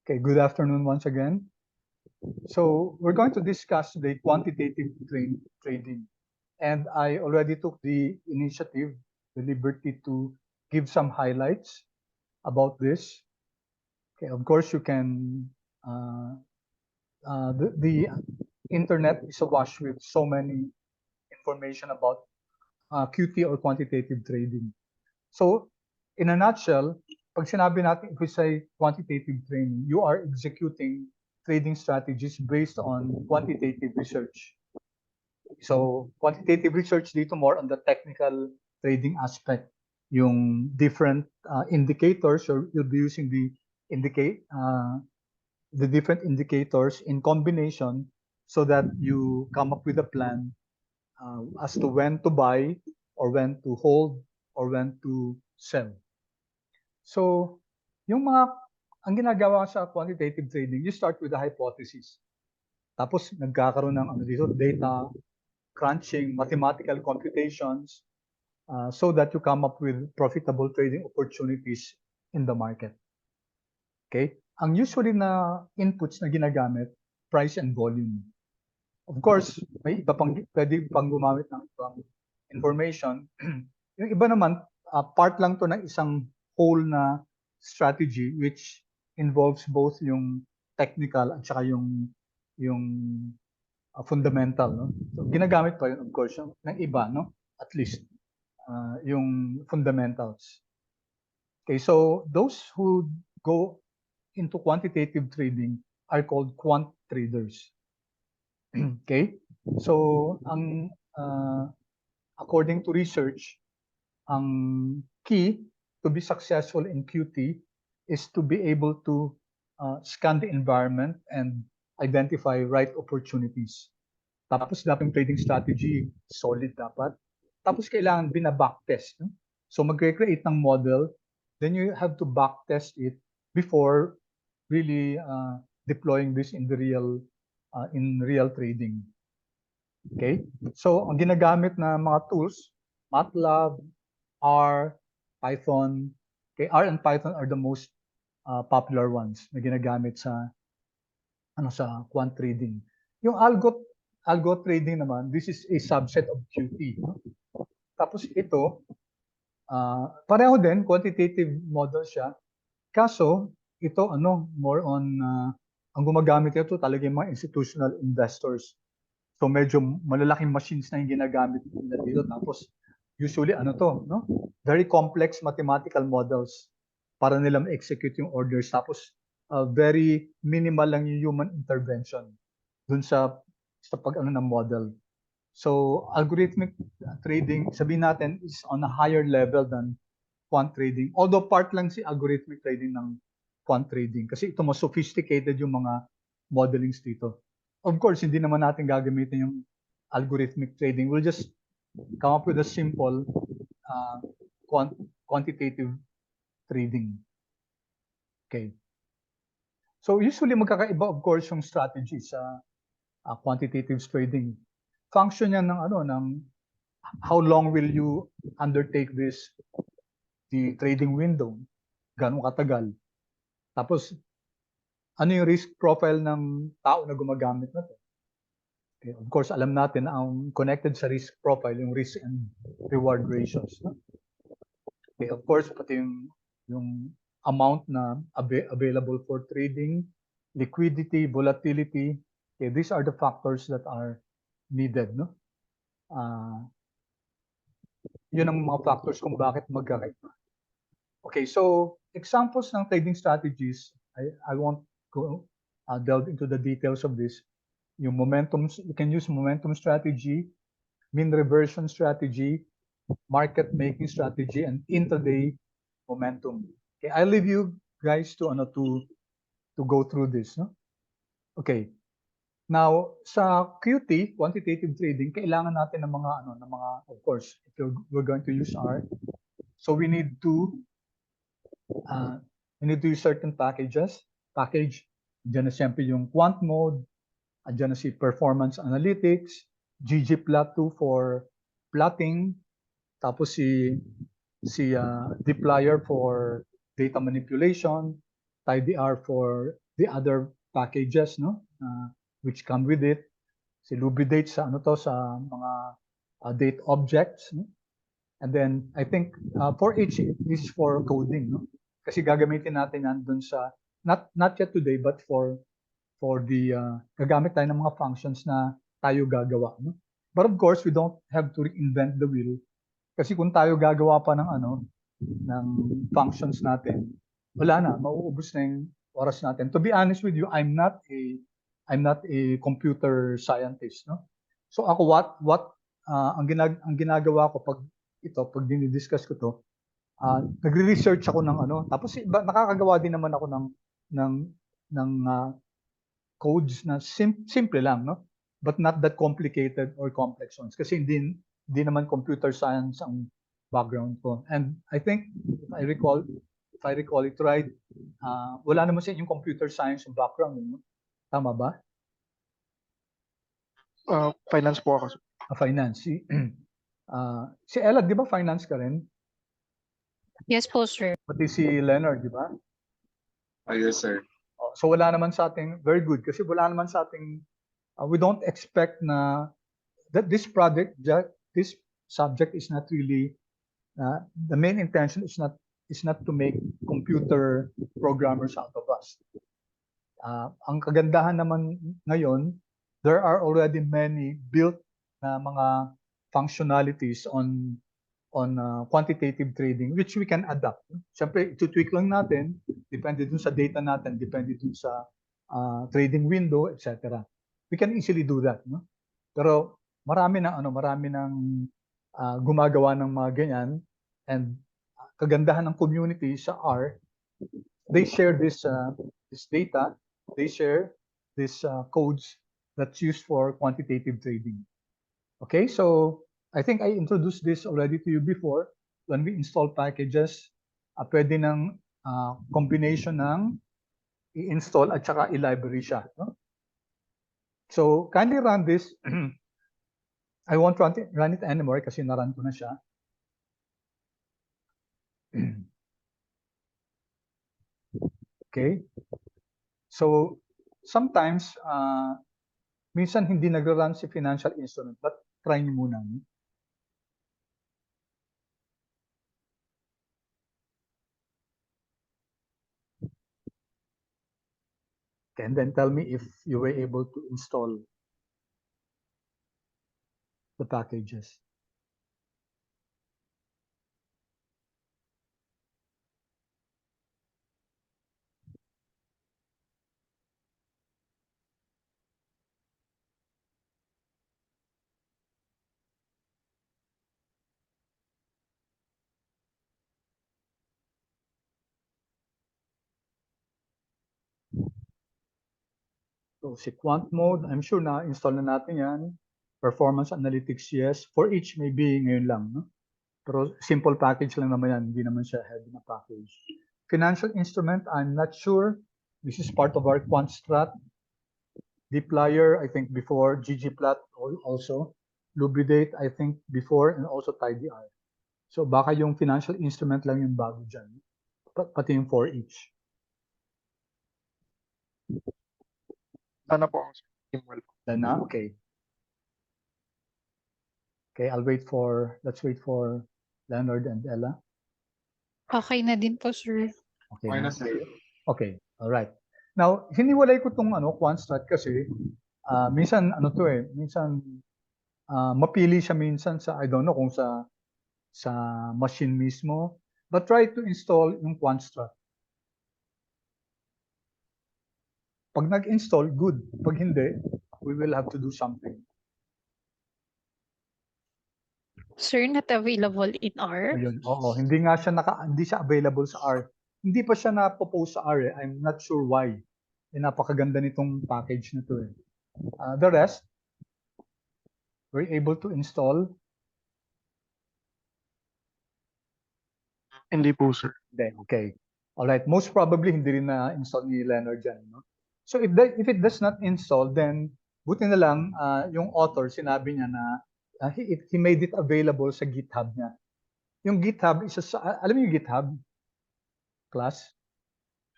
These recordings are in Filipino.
Okay, good afternoon once again. So we're going to discuss the quantitative trading. And I already took the initiative, the liberty to give some highlights about this. Okay, of course, you can, the internet is awash with so many information about QT or quantitative trading. So in a nutshell, pag sinabi natin, if we say quantitative trading, you are executing trading strategies based on quantitative research. So quantitative research dito more on the technical trading aspect. Yung different indicators, or you'll be using the different indicators in combination so that you come up with a plan as to when to buy or when to hold or when to sell. So, ang ginagawa sa quantitative trading, you start with a hypothesis. Tapos nagkakaroon ng data, crunching, mathematical computations, so that you come up with profitable trading opportunities in the market. Okay? Ang usually na inputs na ginagamit, price and volume. Of course, may iba pang pwede pang gumamit ng ibang information. Yung iba naman, part lang to ng isang whole na strategy which involves both yung technical at saka yung fundamental, no? So ginagamit pa yun, of course, ng iba, no? At least yung fundamentals. Okay, so those who go into quantitative trading are called quant traders. Okay? So according to research, ang key to be successful in QT is to be able to scan the environment and identify right opportunities. Tapos dapat trading strategy, solid dapat. Tapos kailangan bina-backtest. No? So magre-create ng model, then you have to backtest it before really deploying this in the real trading. Okay? So ang ginagamit na mga tools, MATLAB, R, Python. Okay, R and Python are the most popular ones na ginagamit sa quant trading. Yung algo trading naman, this is a subset of QT. No? Tapos ito, pareho din, quantitative model siya. Kaso, ito more on, ang gumagamit ito talaga yung mga institutional investors. So medyo malalaking machines na yung ginagamit nila dito. Tapos usually no? Very complex mathematical models para nila ma-execute yung orders. Tapos very minimal lang yung human intervention dun sa pag ng model. So algorithmic trading, sabihin natin, is on a higher level than quant trading. Although part lang si algorithmic trading ng quant trading kasi ito mas sophisticated yung mga modelings dito. Of course, hindi naman natin gagamitin yung algorithmic trading. We'll just come up with a simple quantitative trading. Okay. So usually magkakaiba, of course, yung strategy sa quantitative trading. Function yan ng how long will you undertake the trading window? Gano'ng katagal? Tapos, ano yung risk profile ng tao na gumagamit na to? Okay, of course, alam natin na ang connected sa risk profile, yung risk and reward ratios. No? Okay, of course, pati yung amount na available for trading, liquidity, volatility. Okay, these are the factors that are needed. No? Yun ang mga factors kung bakit magkakaiba. Okay, so examples ng trading strategies, I won't go delve into the details of this. Yung momentum, you can use momentum strategy, mean reversion strategy, market making strategy, and intraday momentum. Okay, I'll leave you guys to go through this. No? Okay. Now, sa QT, quantitative trading, kailangan natin ng mga of course, if we're going to use R, so we need to use certain package. Diyan na siyempre yung quant mode, diyan na si performance analytics, ggplot2 for plotting, tapos si dplyr for data manipulation, tidr for the other packages, no, which come with it. Si Lubidate sa ano to, sa mga date objects, no? And then I think for each, this is for coding, no? Kasi gagamitin natin yan dun sa, not yet today, but for the, gagamit tayo ng mga functions na tayo gagawa, no? But of course, we don't have to reinvent the wheel. Kasi kung tayo gagawa pa ng ano, ng functions natin, wala na, mauubos na yung oras natin. To be honest with you, I'm not a computer scientist, no? So ako, ang ginagawa ko pag dinidiscuss ko to, nagre-research ako ng ano, tapos iba, nakakagawa din naman ako ng codes na simple lang, no? But not that complicated or complex ones. Kasi hindi naman computer science ang background ko. And I think, if I recall it right, wala naman sa inyong computer science yung background, no? Tama ba? Finance po ako. Finance. Si Ella, di ba finance ka rin? Yes po, sir. Pati si Leonard, di ba? Yes, sir. So wala naman sa ating, very good, kasi wala naman sa ating, we don't expect na that this subject is not really, the main intention is not to make computer programmers out of us. Ang kagandahan naman ngayon, there are already many built na mga functionalities on quantitative trading which we can adapt. Siyempre, ito-tweak lang natin, depende dun sa data natin, depende dun sa trading window, etc. We can easily do that, no? Pero marami ng gumagawa ng mga ganyan, and kagandahan ng community sa R, they share this data, they share these codes that's used for quantitative trading. Okay, so I think I introduced this already to you before. When we install packages, pwede ng combination ng i-install at saka i-library siya, no? So kindly run this. I won't run it anymore kasi na-run ko na siya. Okay. So sometimes, minsan hindi nag-run si financial instrument, but try niyo muna. No? Okay, and then tell me if you were able to install the packages. So si Quant Mode, I'm sure na-install na natin yan. Performance Analytics, yes. For each, maybe ngayon lang. No? Pero simple package lang naman yan. Hindi naman siya heavy na package. Financial Instrument, I'm not sure. This is part of our Quant Strat. Dplyr, I think before. ggplot also. Lubidate, I think before, and also TidyR. So baka yung financial instrument lang yung bago dyan. Pati yung for each. Sana po ako. Done na? Okay. Okay, let's wait for Leonard and Ella. Okay na din po, sir. Okay, Okay na? na, sir. Okay, all right. Now, hiniwalay ko tong quant strat kasi minsan minsan mapili siya minsan sa, I don't know kung sa machine mismo, but try to install yung quant strat. Pag nag-install, good. Pag hindi, we will have to do something. Sir, not available in R? Ayun, oo, hindi siya available sa R. Hindi pa siya na-propose sa R. I'm not sure why. Napakaganda nitong package na to. The rest, we're able to install. Hindi po, sir. Okay. All right. Most probably hindi rin na-install ni Leonard dyan. No? So if it does not install, then buti na lang yung author, sinabi niya na he made it available sa GitHub niya. Yung GitHub, alam niyo yung GitHub? Class?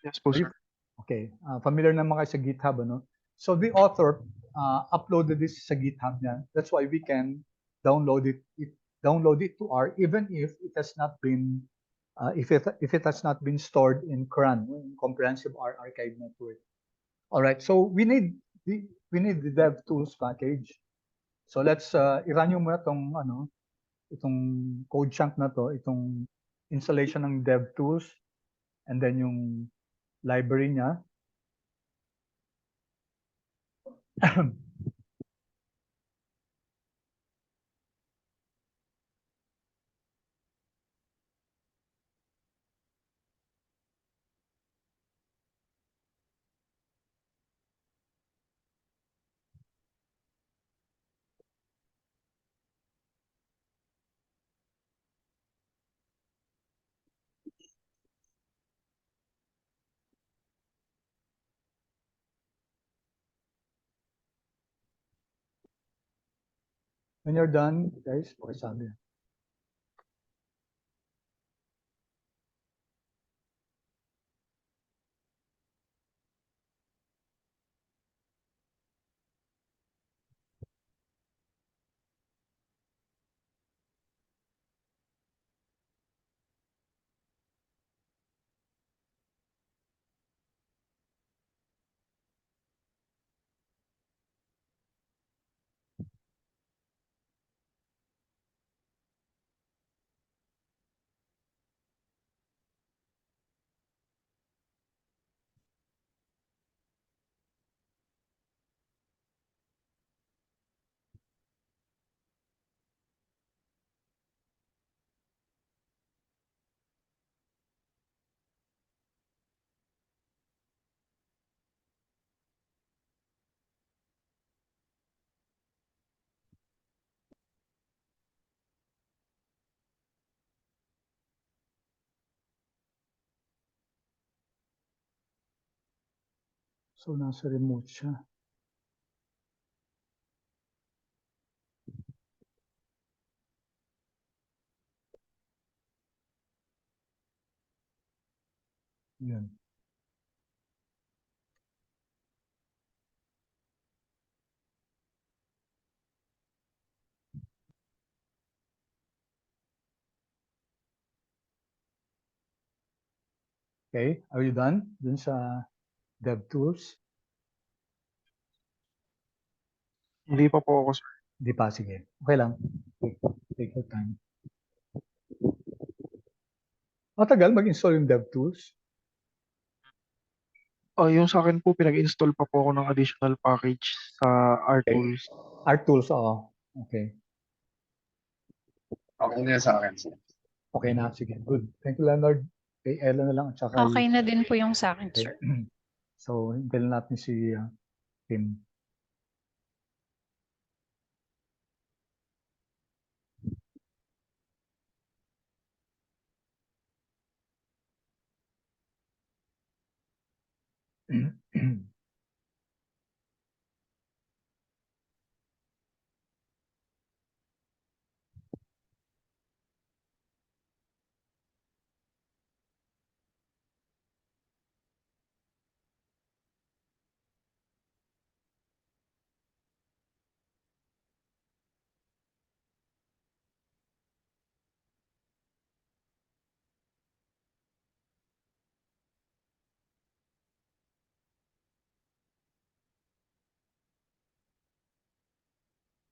Yes po, sir. Okay, familiar naman kayo sa GitHub, ano? So the author uploaded this sa GitHub niya. That's why we can download it to R, even if it has not been if it has not been stored in CRAN, in Comprehensive R Archive Network. All right, so we need the dev tools package. So let's i-run nyo muna itong code chunk na to, itong installation ng dev tools, and then yung library niya. When you're done, guys, pakisabi. So nasa remote siya. Yan. Okay, are you done dun sa dev tools? Hindi pa po ako, sir. Hindi pa, sige. Okay lang. Take your time. Matagal mag-install yung dev tools. Yung sa akin po, pinag-install pa po ako ng additional package sa RTools. Art tools, oo. Okay. Okay na yun sa akin, sir. Okay na, sige. Good. Thank you, Leonard. Kay Ella na lang at saka Okay na din po yung sa akin, okay. sir. So, hintayin natin si Tim.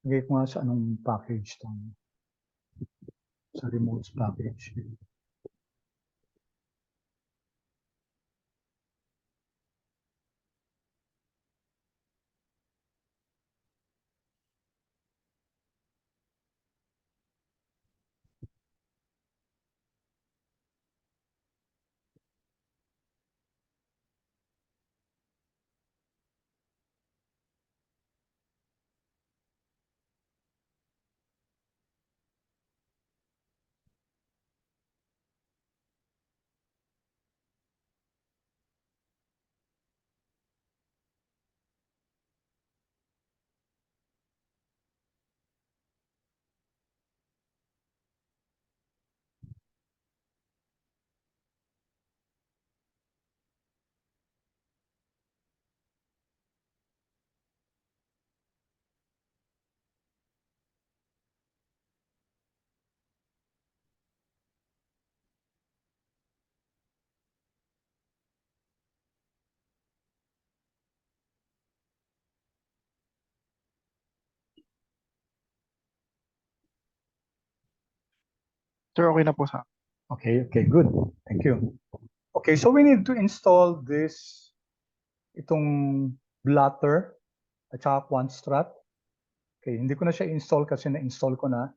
Lagay ko nga sa anong package tong sa remotes package. Sir, okay na po sa Okay, good. Thank you. Okay, so we need to install itong blotter at saka Quantstrat. Okay, hindi ko na siya install kasi na-install ko na.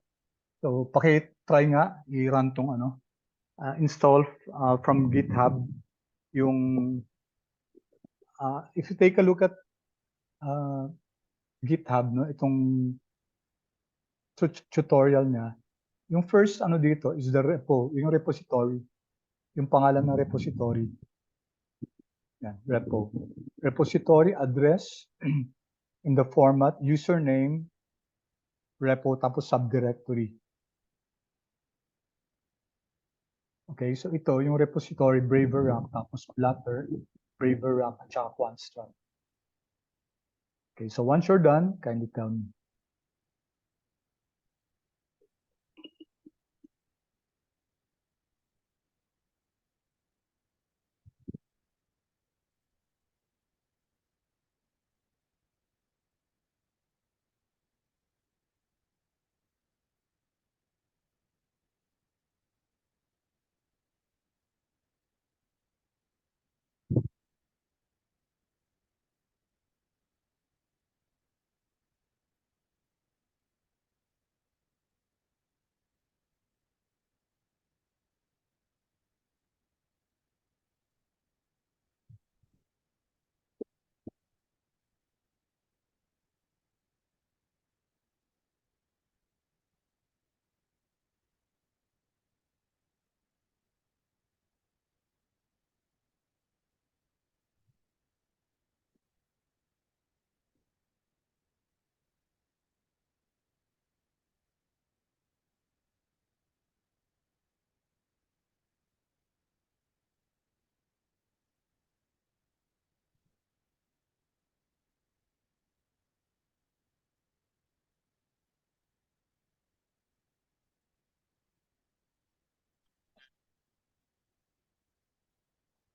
So, paki-try nga i-run tong install from GitHub yung if you take a look at GitHub, no, itong tutorial niya, yung first dito is the repo, yung repository, yung pangalan ng repository. Yan, repo. Repository address in the format username, repo, tapos subdirectory. Okay, so ito yung repository Braver tapos Flutter, Braver at saka Quantstrat. Okay, so once you're done, kindly tell me.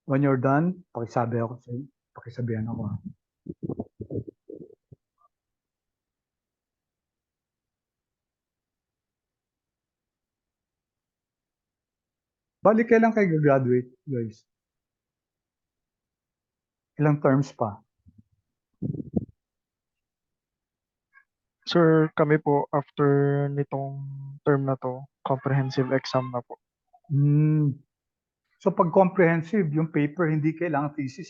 When you're done, pakisabihan ako. Bali, kailan kayo graduate, guys? Ilang terms pa? Sir, kami po after nitong term na to, comprehensive exam na po. So pag comprehensive, yung paper hindi kailangan thesis,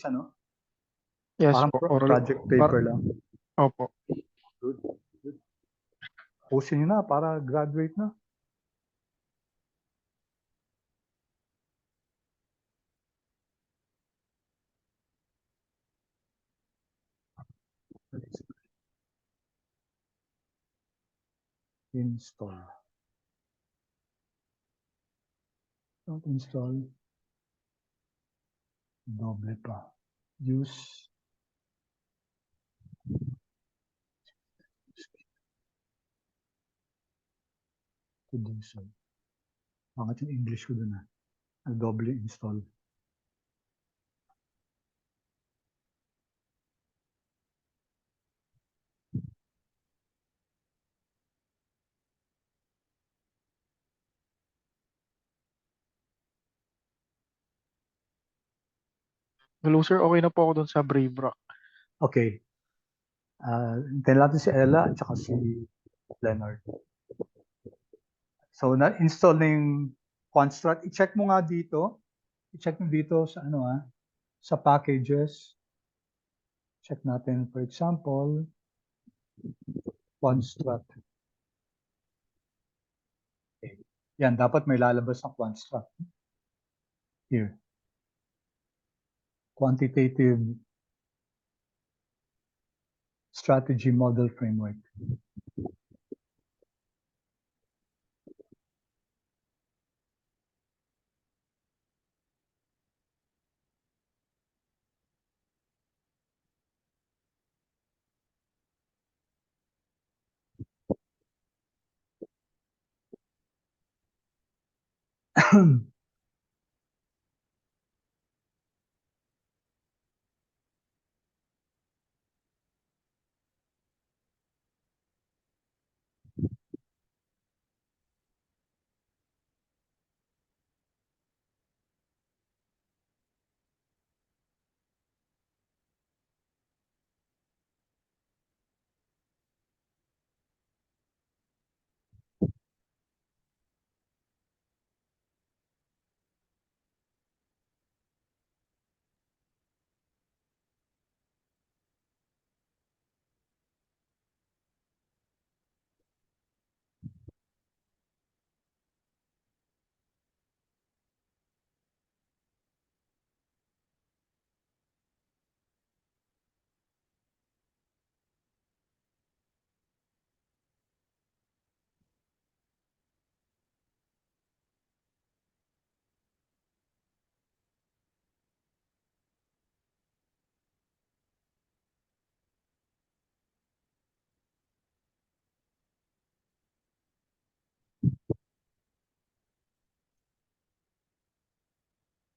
Yes Parang po, oral. project paper lang. Opo. Good. Pusin nyo na para graduate na. Install. Don't install. Doble pa. Use. To do so. Bakit yung English ko dun Doble install. Hello sir, okay na po ako dun sa Brave Rock. Okay. Hintayin natin si Ella at saka si Leonard. So, na-install na yung Quantstrat. I-check mo nga dito. I-check mo dito sa sa packages. Check natin, for example, Quantstrat. Okay. Yan, dapat may lalabas ng Quantstrat. Here. Quantitative Strategy Model Framework.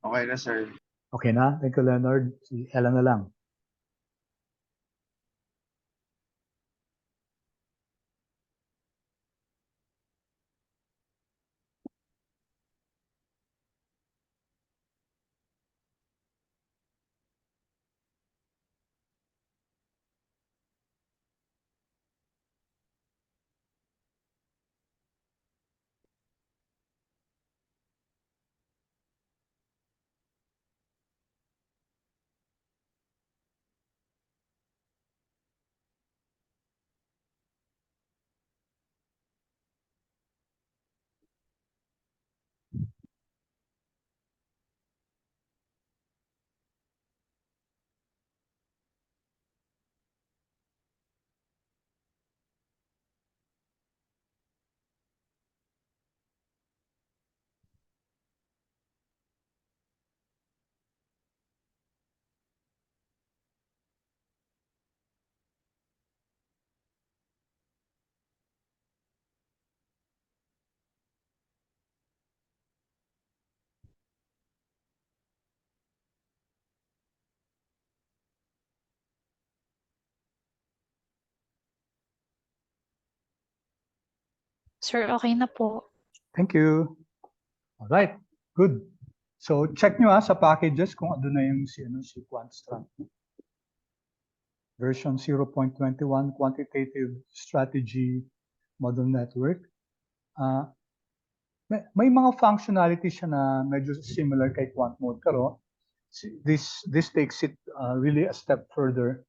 Okay na, sir. Okay na? Thank you, Leonard. Si Ella na lang. Sir, okay na po. Thank you. All right. Good. So check nyo sa packages kung ano na yung si Quantstrat. Version 0.21 Quantitative Strategy Model Network. May mga functionality siya na medyo similar kay Quant Mode, pero this takes it really a step further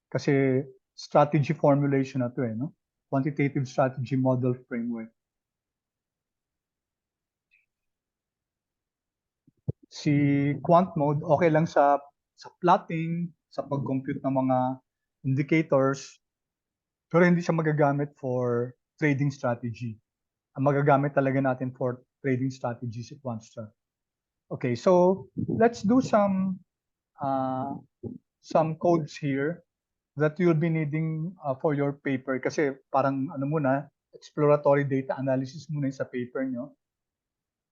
kasi strategy formulation na to no? Quantitative Strategy Model Framework. Si Quant Mode okay lang sa plotting, sa pag-compute ng mga indicators, pero hindi siya magagamit for trading strategy. Ang magagamit talaga natin for trading strategy si Quantstrat. Okay, so let's do some codes here that you'll be needing for your paper kasi parang ano muna, exploratory data analysis muna sa paper nyo.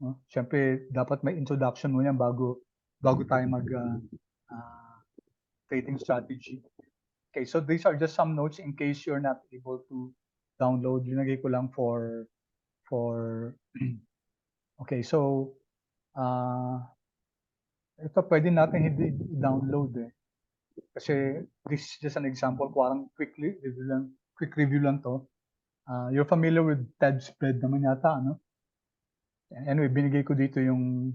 No? Siyempre, dapat may introduction mo yan bago tayo mag trading strategy. Okay, so these are just some notes in case you're not able to download. Linagay ko lang for okay, so ito pwede natin hindi download kasi this is just an example, parang quick review lang to. You're familiar with TED spread naman yata, ano? Anyway, binigay ko dito yung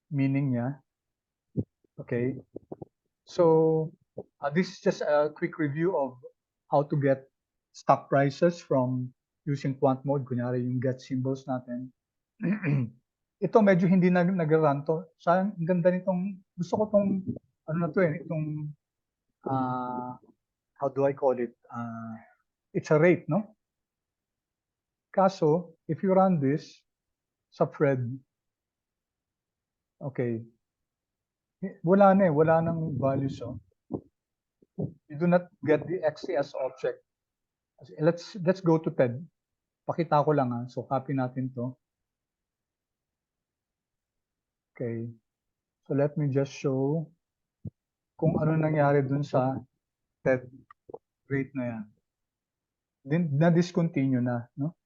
meaning niya. Okay. So, this is just a quick review of how to get stock prices from using quant mode. Kunyari yung get symbols natin. Ito medyo hindi nag-run to. Ang ganda nitong, gusto ko tong, ano na to itong, how do I call it? It's a rate, no? Kaso, if you run this sa Fred, okay, wala nang values, You do not get the XCS object. Let's go to TED. Pakita ko lang So copy natin to. Okay. So let me just show kung ano nangyari dun sa TED rate na yan. Na-discontinue na, no?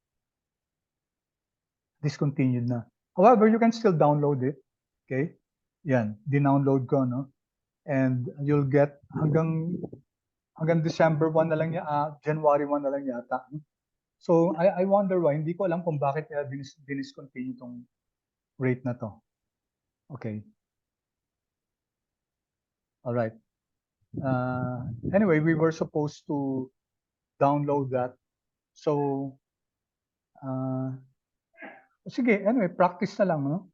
Discontinued na. However, you can still download it. Okay? Yan, dinownload ko, no? And you'll get hanggang December 1 na lang January 1 na lang yata. No? So I wonder why, hindi ko alam kung bakit nila diniscontinue tong rate na to. Okay. All right. Anyway, we were supposed to download that. So, sige, anyway, practice na lang, no?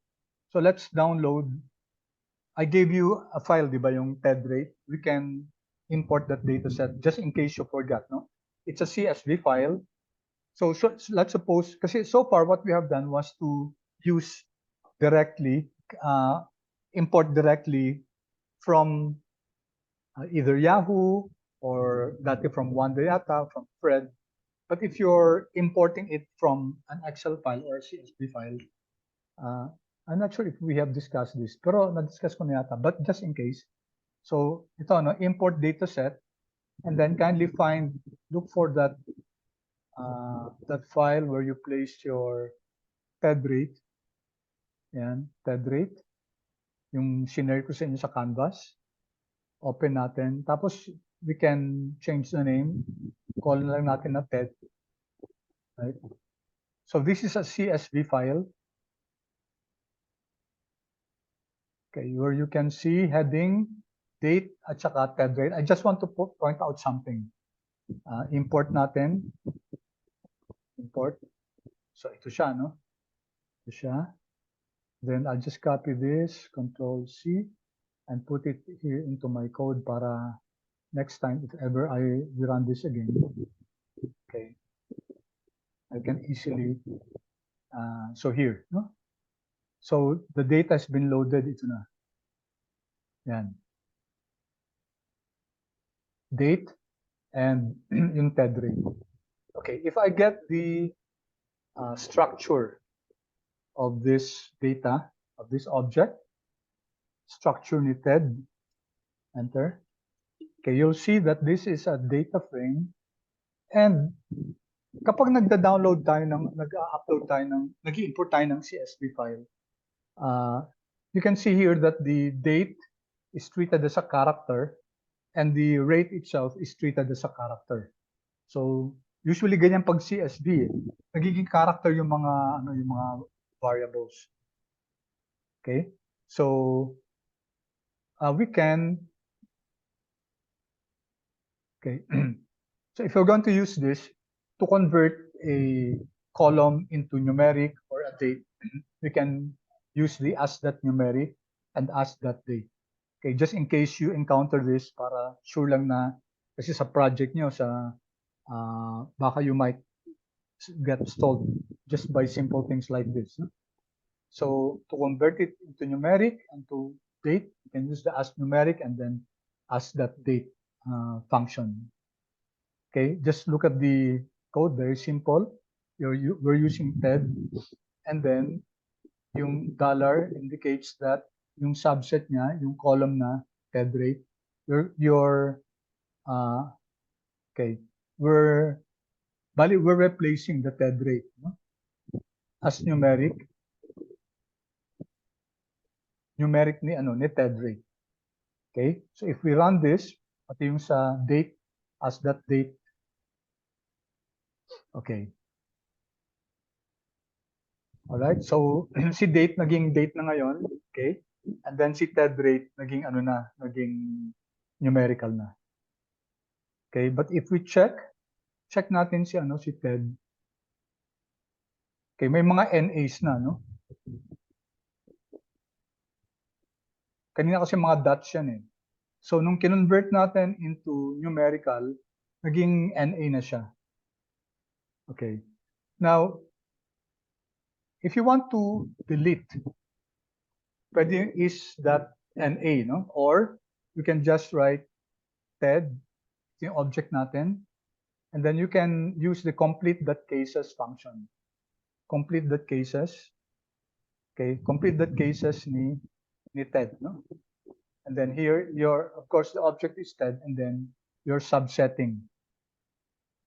So let's download. I gave you a file, di ba, yung TED rate. We can import that data set just in case you forgot, no? It's a CSV file. So let's suppose, kasi so far what we have done was to use directly, import directly from either Yahoo or dati from Wandayata, from Fred. But if you're importing it from an Excel file or a CSV file, I'm not sure if we have discussed this, pero na-discuss ko na yata, but just in case. So ito, no, import data set, and then kindly look for that file where you place your TED rate. Yan, TED rate. Yung sinare ko sa inyo sa Canvas. Open natin. Tapos we can change the name. Call na lang natin na TED. Right? So this is a CSV file. Okay, where you can see heading, date, at saka TED rate. I just want to point out something. Import natin. Import. So ito siya, no? Ito siya. Then I'll just copy this, Control C, and put it here into my code para next time, if ever I run this again, okay, I can easily, so here, no? So the data has been loaded, ito na. Yan. Date and yung TED rate. Okay, if I get the structure of this data, of this object, structure ni TED, enter. Okay, you'll see that this is a data frame, and kapag nagda-download tayo nag-upload tayo nag-import tayo ng CSV file, you can see here that the date is treated as a character and the rate itself is treated as a character. So usually ganyan pag CSV, nagiging character yung mga variables. Okay? So we can so if you're going to use this to convert a column into numeric or a date, we can use the as.numeric and as.date. Okay, just in case you encounter this, para sure lang na, kasi sa project nyo, baka you might get stalled just by simple things like this. No? So to convert it into numeric and to date, you can use the as.numeric and then as.date function. Okay, just look at the code, very simple. We're using TED, and then yung dollar indicates that yung subset niya, yung column na TED rate, we're replacing the TED rate, no? As numeric ni TED rate. Okay, so if we run this, pati yung sa date, as that date, okay. Alright, so si date naging date na ngayon, okay? And then si TED rate naging naging numerical na. Okay, but if we check natin si TED. Okay, may mga NAs na, no? Kanina kasi mga dots yan eh. So nung kinonvert natin into numerical, naging NA na siya. Okay. Now, if you want to delete, pwede is that NA, no? Or you can just write TED, yung object natin, and then you can use the complete.cases function. Complete.cases. Okay, complete.cases ni TED, no? And then here, of course, the object is TED, and then your subsetting.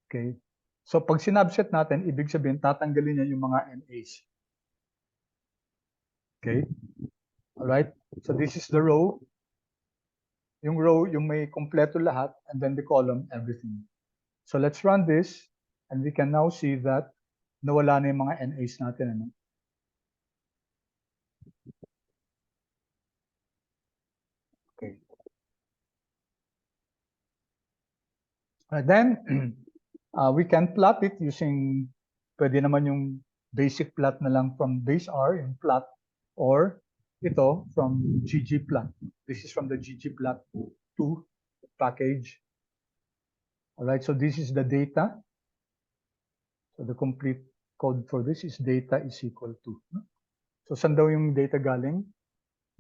Okay. So pag sinubset natin, ibig sabihin, tatanggalin niya yung mga NAs. Okay. Alright. So this is the row. Yung row, yung may kompleto lahat, and then the column, everything. So let's run this, and we can now see that nawala na yung mga NAs natin. Ano? Okay. And then, we can plot it using, pwede naman yung basic plot na lang from base R, yung plot, or ito from ggplot. This is from the ggplot2 package. Alright, so this is the data. So the complete code for this is data is equal to. So saan daw yung data galing?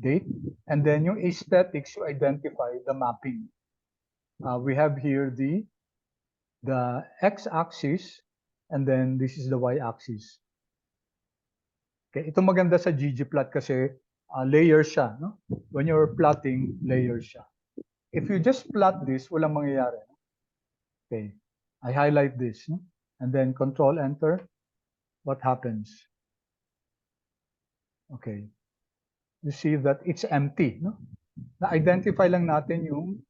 Date. And then yung aesthetics, you identify the mapping. We have here the x-axis, and then this is the y-axis. Okay, ito maganda sa ggplot kasi layer siya, no? When you're plotting, layer siya. If you just plot this, walang mangyayari. Okay, I highlight this, no? And then Control Enter. What happens? Okay, you see that it's empty, no? Na-identify lang natin yung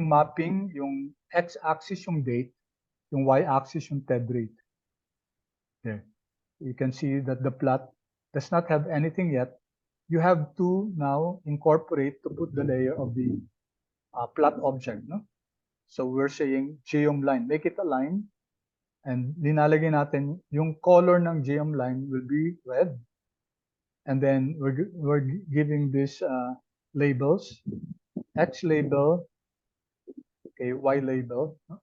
mapping, yung x-axis yung date, yung y-axis yung TED rate. There. You can see that the plot does not have anything yet. You have to now incorporate to put the layer of the plot object. No? So we're saying geom line, make it a line. And linalagay natin yung color ng geom line will be red. And then we're giving this labels, X label, okay, Y label. No?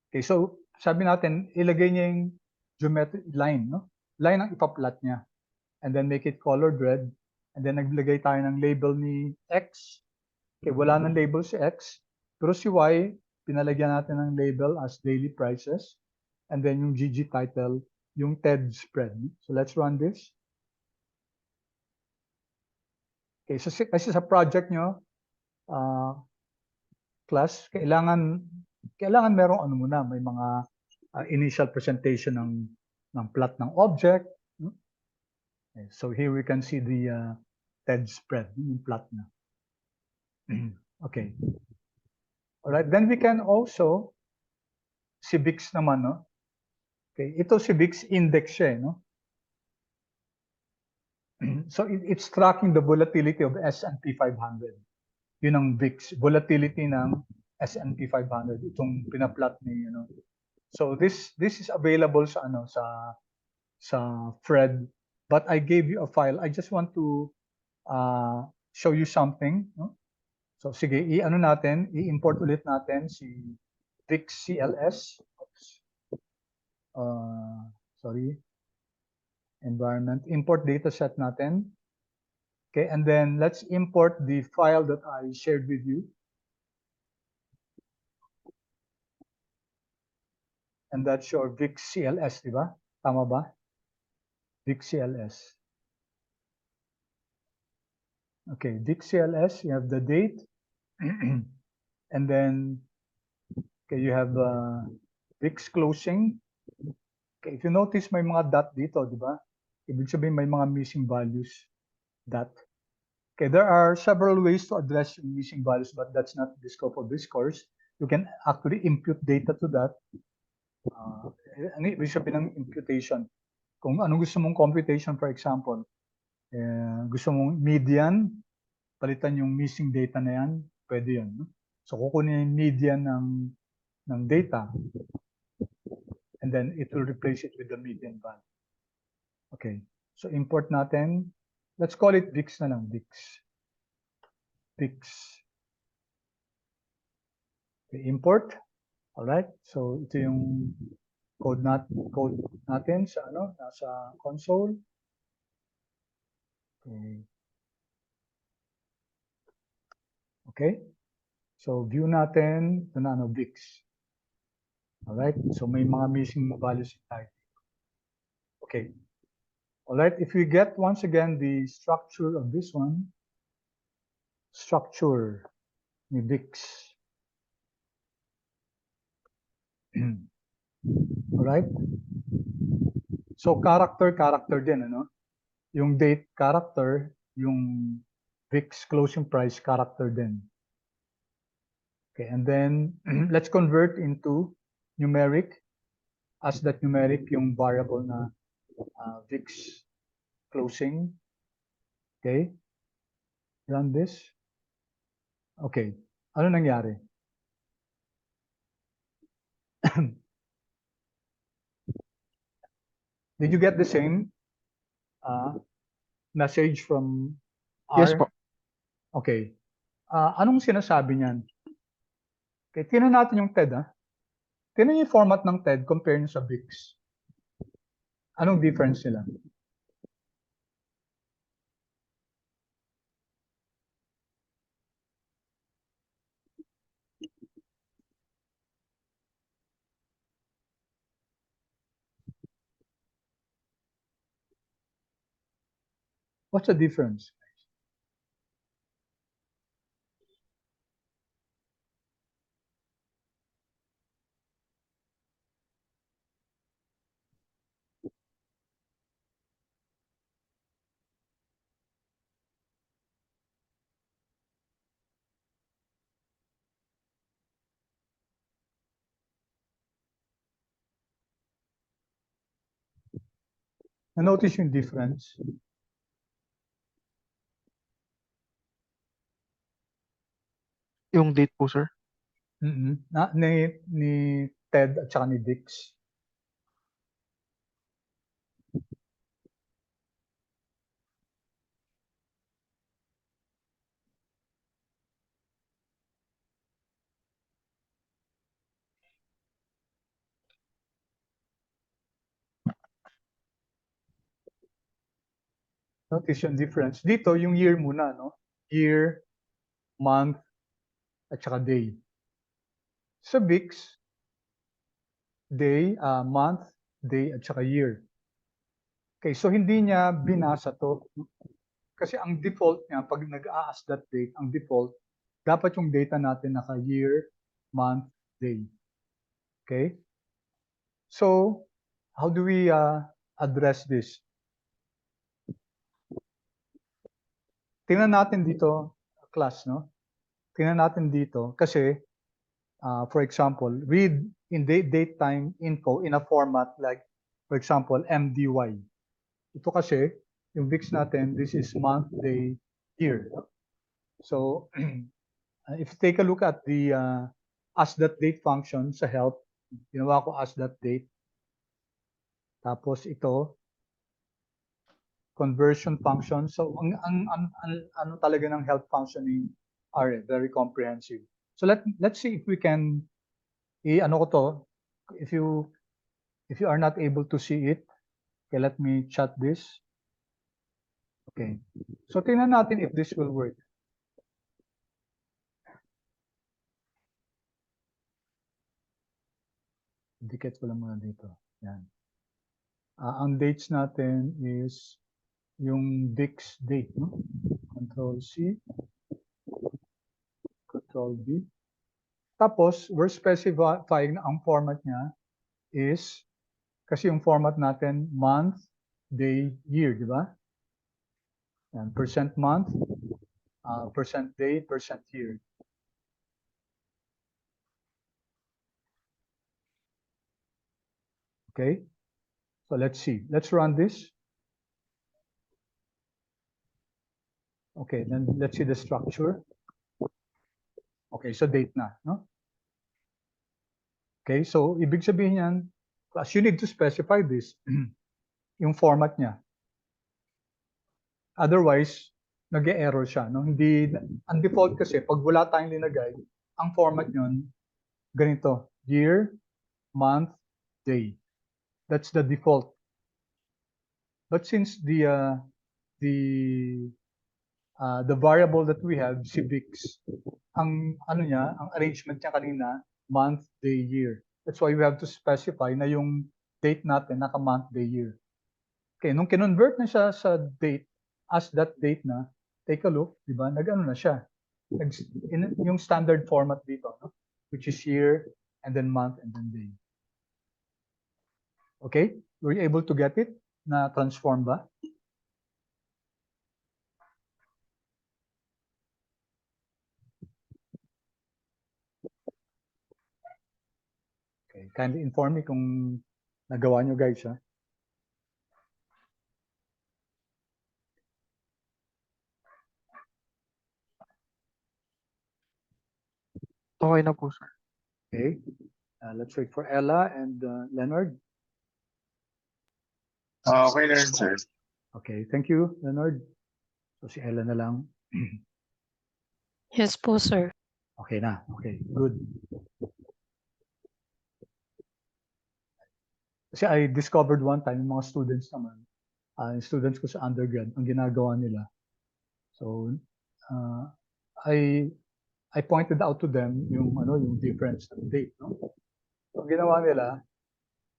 Okay, so sabi natin, ilagay niya yung geometric line, no? Line ang ipa-plot niya. And then make it colored red. And then naglagay tayo ng label ni X. Okay, wala nang label si X. Pero si Y, pinalagyan natin ng label as daily prices. And then yung GG title, yung TED spread. So let's run this. Okay, so kasi sa project nyo, class, kailangan merong ano muna, may mga initial presentation ng plot ng object. Okay, so here we can see the TED spread, yung plot na. Okay. All right, then we can also si VIX naman, no? Okay, ito si VIX index siya, no? So it's tracking the volatility of S&P 500. Yun ang VIX, volatility ng S&P 500, itong pinaplot ni, you know. So this is available sa ano sa Fred, but I gave you a file. I just want to show you something, no? So sige, i-import ulit natin si VIX CLS. Oops. Sorry. Environment. Import dataset natin. Okay, and then let's import the file that I shared with you. And that's your VIX CLS, di ba? Tama ba? VIX CLS. Okay, VIX CLS, you have the date. And then, okay, you have VIX closing. Okay, if you notice, may mga dot dito, di ba? Ibig sabihin may mga missing values. Dot. Okay, there are several ways to address missing values, but that's not the scope of this course. You can actually impute data to that. Ano ibig sabihin ng imputation? Kung anong gusto mong computation, for example, gusto mong median, palitan yung missing data na yan, pwede yun. No? So kukunin yung median ng data, and then it will replace it with the median value. Okay, so import natin. Let's call it VIX na lang, VIX. VIX. Okay, import. Alright, so ito yung code natin sa nasa console. Okay. Okay. So view natin ito na VIX. Alright, so may mga missing values tayo. Okay. Alright, if we get once again the structure of this one, structure ni VIX. Alright. So character din, ano? Yung date character, yung VIX closing price character din. Okay, and then let's convert into numeric, as that numeric yung variable na VIX closing. Okay, run this. Okay, ano nangyari? Did you get the same message from R? Yes po. Okay. Anong sinasabi niyan? Okay, tingnan natin yung TED, ha? Tingnan yung format ng TED compare sa VIX. Anong difference nila? What's the difference? Na-notice yung difference? Yung date po, sir. Ni Ted at saka ni Dix. Notice yung difference. Dito, yung year muna, no? Year, month, at saka day. Sa VIX, day, month, day, at saka year. Okay, so hindi niya binasa to. Kasi ang default niya, pag nag-a-as that date, ang default, dapat yung data natin naka year, month, day. Okay? So, how do we address this? Tingnan natin dito, class, no? Tingnan natin dito kasi, for example, read in date time info in a format like, for example, MDY. Ito kasi, yung VIX natin, this is month, day, year. So, if you take a look at the as that date function sa help, ginawa ko as that date. Tapos ito, conversion function. So, ano talaga ng help functioning are very comprehensive. So let's see if we can ano ko to, if you are not able to see it, okay, let me chat this. Okay. So tingnan natin if this will work. Dikit ko lang muna dito. Yan. Ang dates natin is yung VIX date, no? Control C, Control V. Tapos, we're specifying na ang format niya is, kasi yung format natin, month, day, year, di ba? Yan, percent month, percent day, percent year. Okay, so let's see. Let's run this. Okay, then let's see the structure. Okay, so date na, no? Okay, so ibig sabihin yan, class, you need to specify this, yung format niya. Otherwise, nag-e-error siya, no? Hindi, ang default kasi, pag wala tayong linagay, ang format nyon, ganito, year, month, day. That's the default. But since the variable that we have, si VIX, ang ano niya, ang arrangement niya kanina, month, day, year. That's why we have to specify na yung date natin naka month, day, year. Okay, nung kinonvert na siya sa date, as that date na, take a look, di ba? Nag-ano na siya. Yung standard format dito, no? Which is year, and then month, and then day. Okay? Were you able to get it? Na transform ba? Okay, kindly inform me kung nagawa nyo guys, ha? Okay na po, sir. Okay, let's wait for Ella and Leonard. Okay na rin, sir. Okay, thank you, Leonard. So si Ella na lang. Yes po, sir. Okay na, okay, good. Kasi I discovered one time, yung mga students naman, yung students ko sa undergrad, ang ginagawa nila. So, I pointed out to them yung yung difference ng date, no? So, ang ginawa nila,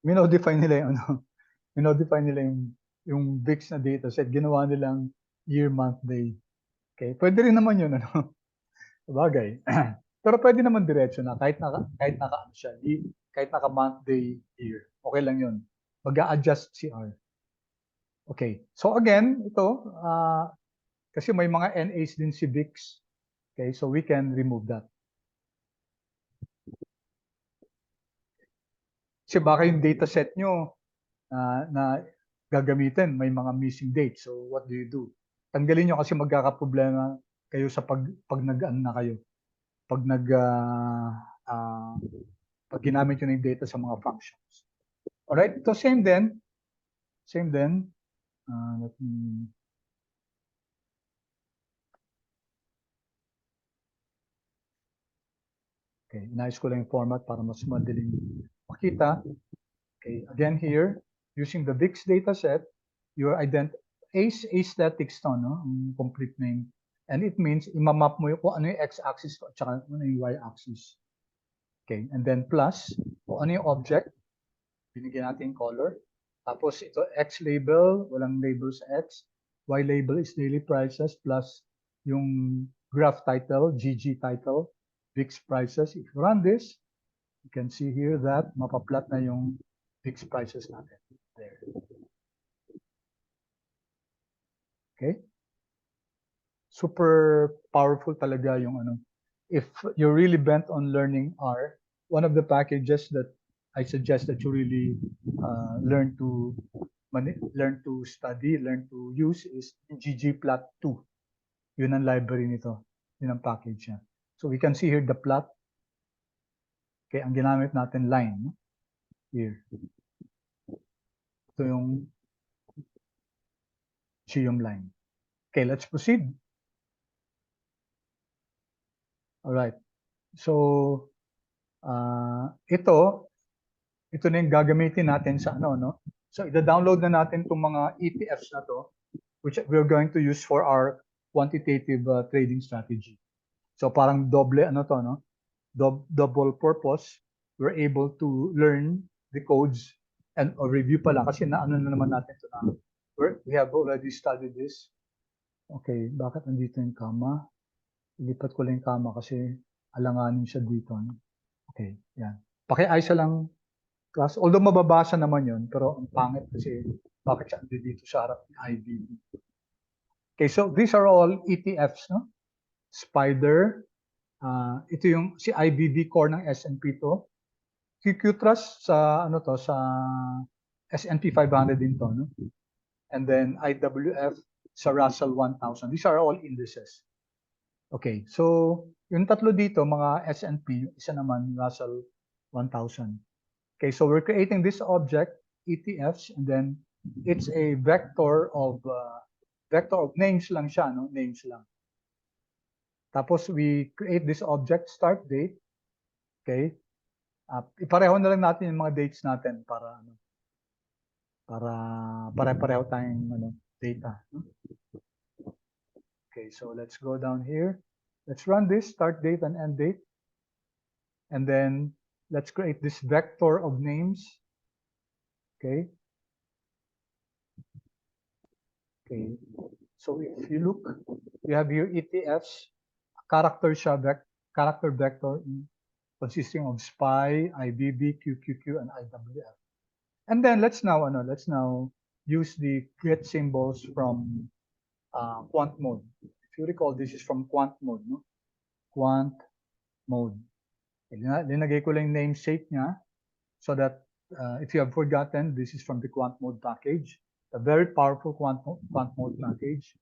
minodify nila yung minodify nila yung VIX na data set, ginawa nilang year, month, day. Okay, pwede rin naman yun, ano? Sabagay. Pero pwede naman diretso na kahit naka ano siya, kahit naka month, day, year. Okay lang yun. Mag-a-adjust si R. Okay. So again, ito, kasi may mga NAs din si VIX. Okay, so we can remove that. Kasi baka yung data set nyo na gagamitin, may mga missing dates. So what do you do? Tanggalin nyo kasi magkakaproblema kayo sa pag nag-ano na kayo. Pag pag ginamit nyo na yung data sa mga functions. Alright, so same then. Let me okay, inayos ko lang yung format para mas madaling makita. Okay, again here, using the VIX dataset, your aesthetics to, no? Ang complete name. And it means imamap mo yung kung ano yung x-axis at saka ano yung y-axis. Okay, and then plus, kung ano yung object, binigyan natin yung color. Tapos ito, X label, walang label sa X. Y label is daily prices plus yung graph title, GG title, VIX prices. If you run this, you can see here that mapaplot na yung VIX prices natin. There. Okay? Super powerful talaga yung ano. If you're really bent on learning R, one of the packages that I suggest that you really learn to study, learn to use is ggplot2. Yun ang library nito. Yun ang package niya. So we can see here the plot. Okay, ang ginamit natin line. No? Here. Ito yung geom line. Okay, let's proceed. All right. So ito na yung gagamitin natin sa ano, no? So ida-download na natin itong mga ETFs na to, which we're going to use for our quantitative trading strategy. So parang doble ano to, no? Double purpose. We're able to learn the codes and or review pala kasi na ano na naman natin ito na. We have already studied this. Okay, bakit nandito yung comma? Ilipat ko lang yung comma kasi alanganin siya dito. No? Okay, yan. Paki-ayos lang class. Although mababasa naman yun, pero ang pangit kasi bakit siya dito sa harap ni IBB. Okay, so these are all ETFs, no? Spider, ito yung si IBB core ng S&P to. QQ Trust sa ano to sa S&P 500 din to, no? And then IWF sa Russell 1000. These are all indices. Okay, so yung tatlo dito mga S&P, isa naman Russell 1000. Okay, so we're creating this object, ETFs, and then it's a vector of names lang siya, no? Names lang. Tapos we create this object, start date. Okay? Ipareho na lang natin yung mga dates natin para ano, para pare-pareho tayong ano, data. No? Okay, so let's go down here. Let's run this, start date and end date. And then let's create this vector of names. Okay. Okay. So if you look, you have your ETFs, character vector consisting of SPY, IBB, QQQ, and IWF. And then let's now use the get symbols from quant mode. If you recall, this is from quant mode, no? Quant mode. Linagay ko lang namesake niya so that if you have forgotten, this is from the quant mode package, a very powerful quant mode package.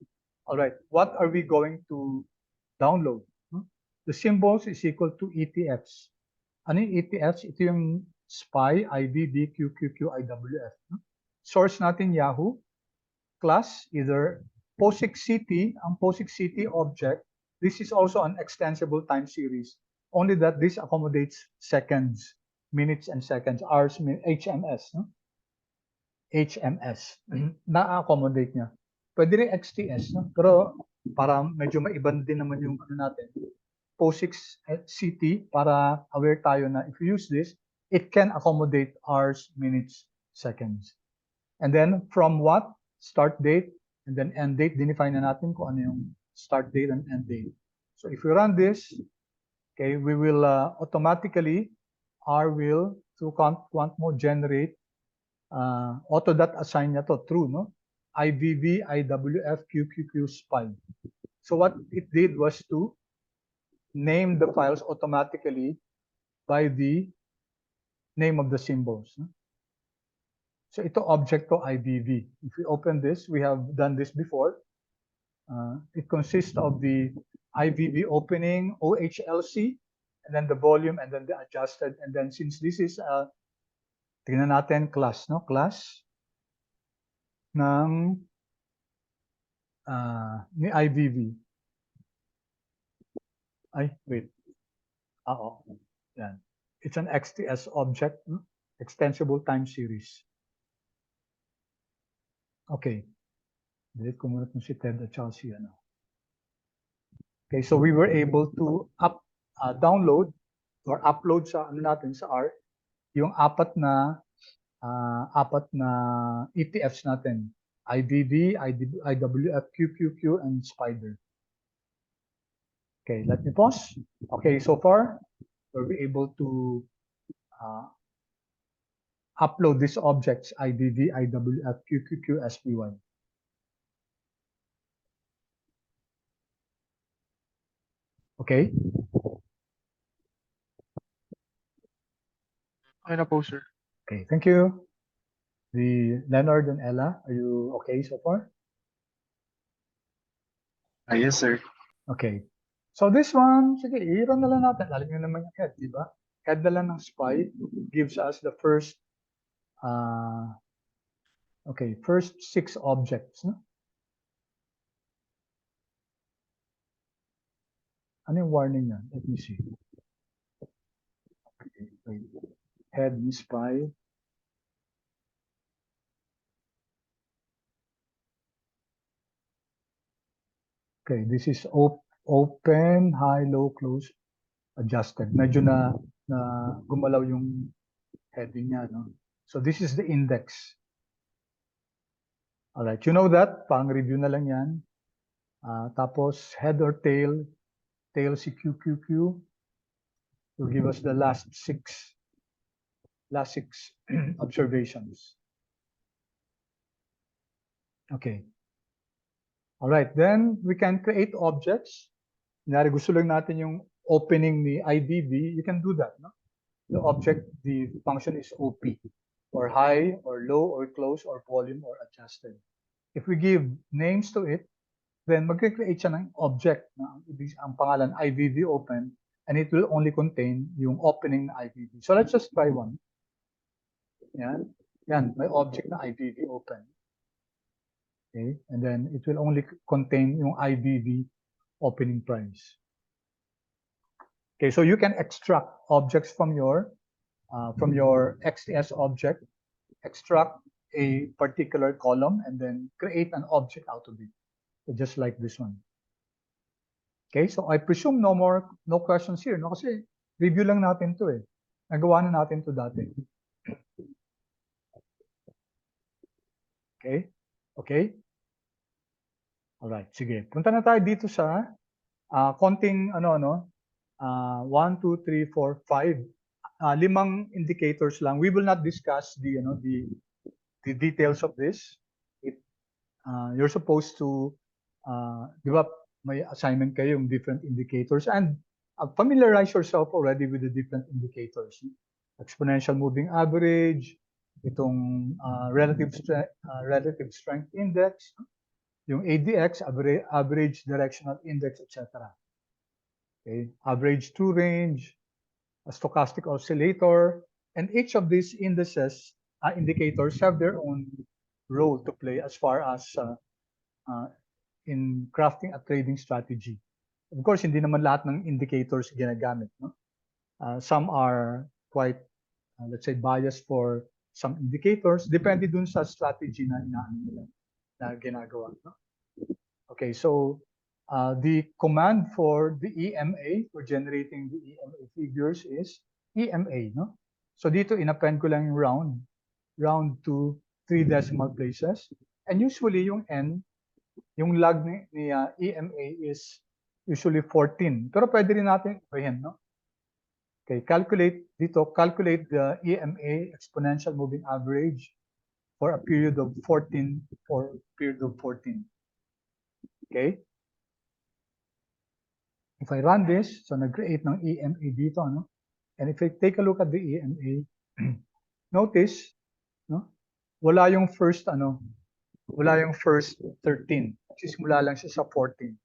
All right, what are we going to download? The symbols is equal to ETFs. Ano yung ETFs? Ito yung SPY, IBB, QQQ, IWF. Source natin Yahoo. Class, either POSIX-CT. Ang POSIX-CT object, this is also an extensible time series. Only that this accommodates seconds, minutes and seconds, hours, HMS. No? HMS. Na-accommodate niya. Pwede rin XTS. No? Pero para medyo maiban din naman yung ano natin. POSIX-CT para aware tayo na if you use this, it can accommodate hours, minutes, seconds. And then from what? Start date, And then end date, dinefine na natin kung ano yung start date and end date. So if we run this, okay, we will automatically, R will, through quant mode, generate auto.assign niya to true, no? IVV, IWF, QQQ, SPY. So what it did was to name the files automatically by the name of the symbols. No? So ito object to IVV. If we open this, we have done this before. It consists of the IVV opening, OHLC, and then the volume, and then the adjusted. And then since this is, tingnan natin class, no? Class ng ni IVV. Ay, wait. Oo. Yan. It's an XTS object, no? Extensible time series. Okay. Delete ko muna itong si Ted at saka si ano. Okay, so we were able to download or upload sa ano natin sa R yung apat na ETFs natin. IVV, IWF, QQQ, and Spider. Okay, let me pause. Okay, so far, we're able to upload these objects, IVV, IWF, QQQ, SPY. Okay? Okay na po, sir. Okay, thank you. The Leonard and Ella, are you okay so far? Yes, sir. Okay. So this one, sige, i-run na lang natin. Alam nyo naman yung head, di ba? Head na lang ng SPY gives us the first, first 6 objects. No? Ano yung warning yan? Let me see. Okay. Head ni SPY. Okay, this is open, high, low, close, adjusted. Medyo na gumalaw yung heading niya, no? So this is the index. All right, you know that, pang review na lang yan. Tapos head or tail si QQQ will give us the last six observations. Okay. All right, then we can create objects. Kunyari gusto lang natin yung opening ni IVV, you can do that. No? The object, the function is OP, or high, or low, or close, or volume, or adjusted. If we give names to it, then mag-create siya ng object na ang pangalan IVV open, and it will only contain yung opening na IVV. So let's just try one. Yan, may object na IVV open. Okay, and then it will only contain yung IVV opening price. Okay, so you can extract objects from your XTS object, extract a particular column, and then create an object out of it, so just like this one. Okay, so I presume no questions here, no? Kasi review lang natin to eh. Nagawa na natin to dati. Okay? Alright, sige. Punta na tayo dito sa konting 1, 2, 3, 4, 5. 5 indicators lang. We will not discuss the details of this. You're supposed to di ba may assignment kayo yung different indicators, and familiarize yourself already with the different indicators. Exponential moving average, itong relative strength index, yung ADX, average directional index, etc. Okay, average true range, a stochastic oscillator, and each of these indicators have their own role to play as far as in crafting a trading strategy. Of course, hindi naman lahat ng indicators ginagamit. No? Some are quite, let's say, biased for some indicators. Depende dun sa strategy na ginagawa. No? Okay, so the command for the EMA, for generating the EMA figures, is EMA. No? So dito, in-append ko lang yung round to 3 decimal places. And usually yung N yung lag ni EMA is usually 14. Pero pwede rin natin ibahin, no? Okay, calculate the EMA exponential moving average for a period of 14 Okay? If I run this, so nag-create ng EMA dito, no? And if I take a look at the EMA, notice, no? Wala yung first 13. Simula lang siya sa 14.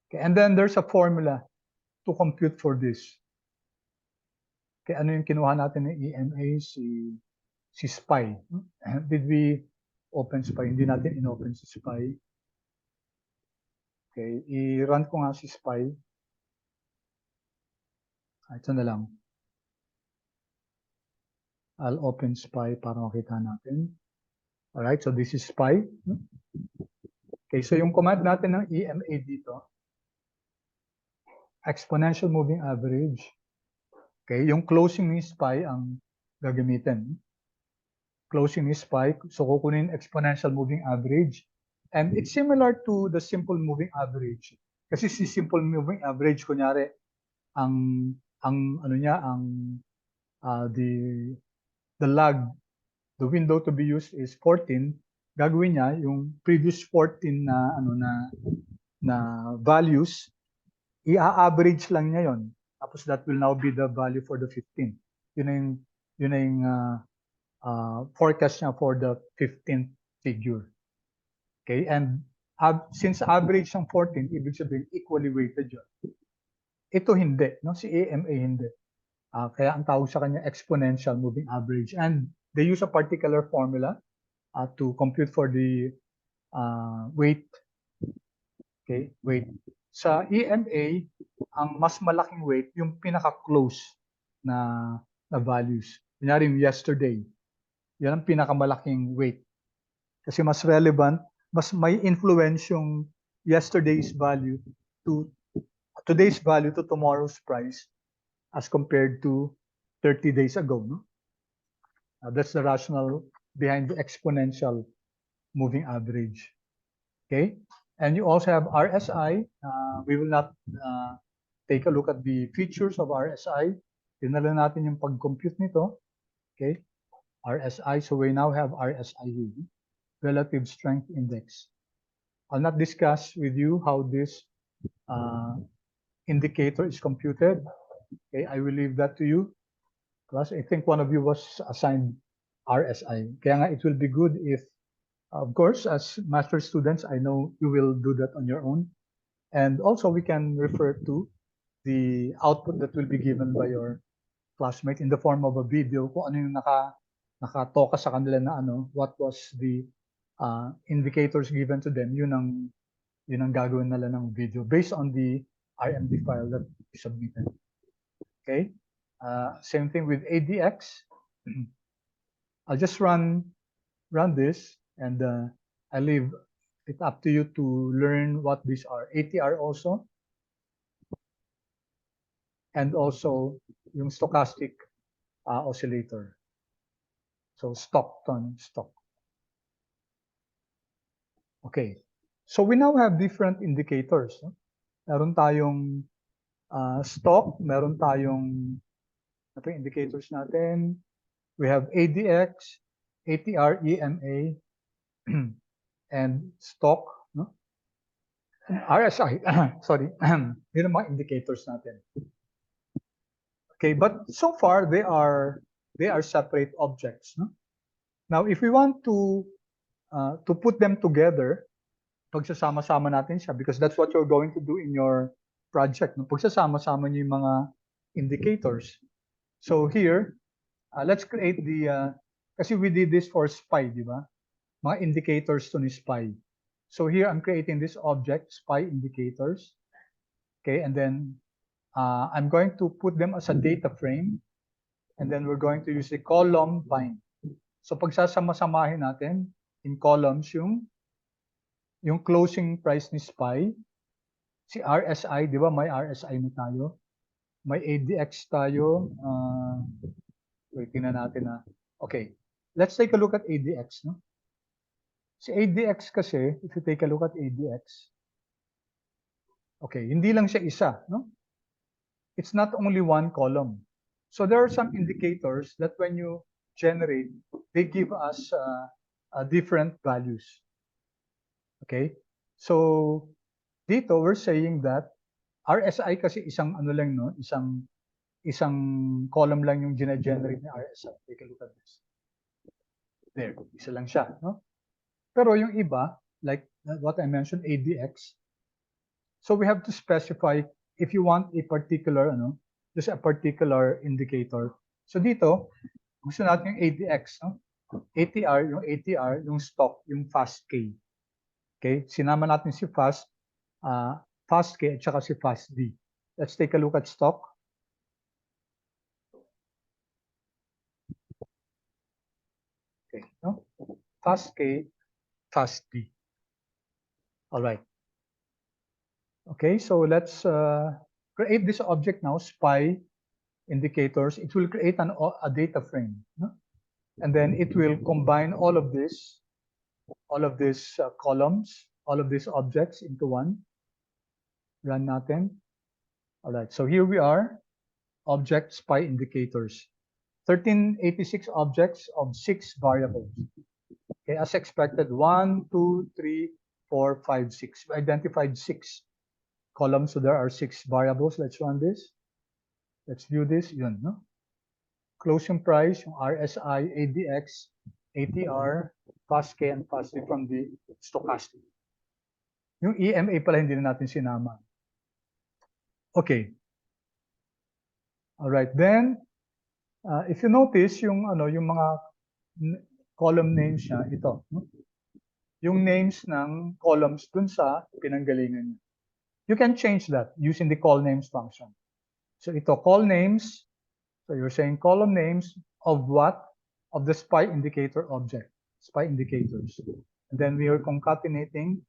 Okay, and then there's a formula to compute for this. Okay, ano yung kinuha natin ng EMA? Si SPY. Did we open SPY? Hindi natin in-open si SPY. Okay, i-run ko nga si SPY. Ito na lang. I'll open SPY para makita natin. Alright, so this is SPY. Okay, so yung command natin ng EMA dito, exponential moving average. Okay, yung closing ni SPY ang gagamitin. Closing ni SPY, so kukunin exponential moving average. And it's similar to the simple moving average. Kasi si simple moving average, kunyari, the lag, the window to be used is 14. Gagawin niya yung previous 14 na values, i-average lang niya yon. Tapos that will now be the value for the 15. Yun na yung forecast niya for the 15th figure. Okay, and since average ng 14, ibig sabihin equally weighted yun. Ito hindi, no? Si EMA hindi. Kaya ang tawag sa kanya exponential moving average. And they use a particular formula to compute for the weight. Okay, weight. Sa EMA, ang mas malaking weight, yung pinaka-close na values. Kunyari yung yesterday, yan ang pinakamalaking weight. Kasi mas relevant, mas may influence yung yesterday's value to today's value to tomorrow's price as compared to 30 days ago. No? That's the rationale behind the exponential moving average. Okay, and you also have RSI. We will not take a look at the features of RSI. Dinala natin yung pag-compute nito. Okay, RSI. So we now have RSI here, Relative Strength Index. I'll not discuss with you how this indicator is computed. Okay, I will leave that to you. Plus, I think one of you was assigned RSI. Kaya nga, it will be good if, of course, as master students, I know you will do that on your own. And also, we can refer to the output that will be given by your classmate in the form of a video kung ano yung nakatoka sa kanila na what was the indicators given to them, yun ang gagawin nila ng video based on the RMD file that we submitted. Okay, same thing with ADX. I'll just run this, and I leave it up to you to learn what these are. ATR also, and also yung stochastic oscillator. So stock. Okay, so we now have different indicators. No? Meron tayong stock, meron tayong indicators natin. We have ADX, ATR, EMA, and stock, no? RSI, sorry, yun ang mga indicators natin. Okay, but so far they are separate objects. No? Now, if we want to put them together, pagsasama-sama natin siya, because that's what you're going to do in your project. No? Pagsasama-sama niyo yung mga indicators. So here, let's create the, kasi we did this for SPY, di ba? Mga indicators to ni SPY. So here, I'm creating this object, SPY indicators. Okay, and then I'm going to put them as a data frame. And then we're going to use the column bind. So pagsasama-samahin natin in columns yung closing price ni SPY, si RSI, di ba? May RSI na tayo. May ADX tayo. Wait, tingnan natin na. Okay, let's take a look at ADX. No? Si ADX kasi, if you take a look at ADX, okay, hindi lang siya isa, no? It's not only one column. So there are some indicators that when you generate, they give us different values. Okay? So dito we're saying that RSI kasi isang ano lang, no? Isang column lang yung generate ni RSI. Take a look at this. There, isa lang siya, no? Pero yung iba, like what I mentioned, ADX, so we have to specify if you want a particular, just a particular indicator. So dito, gusto natin yung ADX, no? ATR, yung stock, yung fast K. Okay? Sinama natin si fast K at saka si fast D. Let's take a look at stock. Okay, no? Fast K, fast D. All right. Okay, so let's create this object now, SPY indicators. It will create a data frame, no? And then it will combine all of these columns, all of these objects into one. Run natin. All right, so here we are, object SPY indicators. 1386 objects of 6 variables. Okay, as expected, 1, 2, 3, 4, 5, 6. We identified 6 columns, so there are 6 variables. Let's run this. Let's view this. Yun, no? Closing price, yung RSI, ADX, ATR, fast K, and fast D from the stochastic. Yung EMA pala hindi na natin sinama. Okay. All right. Then, if you notice yung mga column names niya, ito, no? Yung names ng columns dun sa pinanggalingan niya. You can change that using the call names function. So ito, call names. So you're saying column names of what? Of the SPY indicator object, SPY indicators. And then we are concatenating.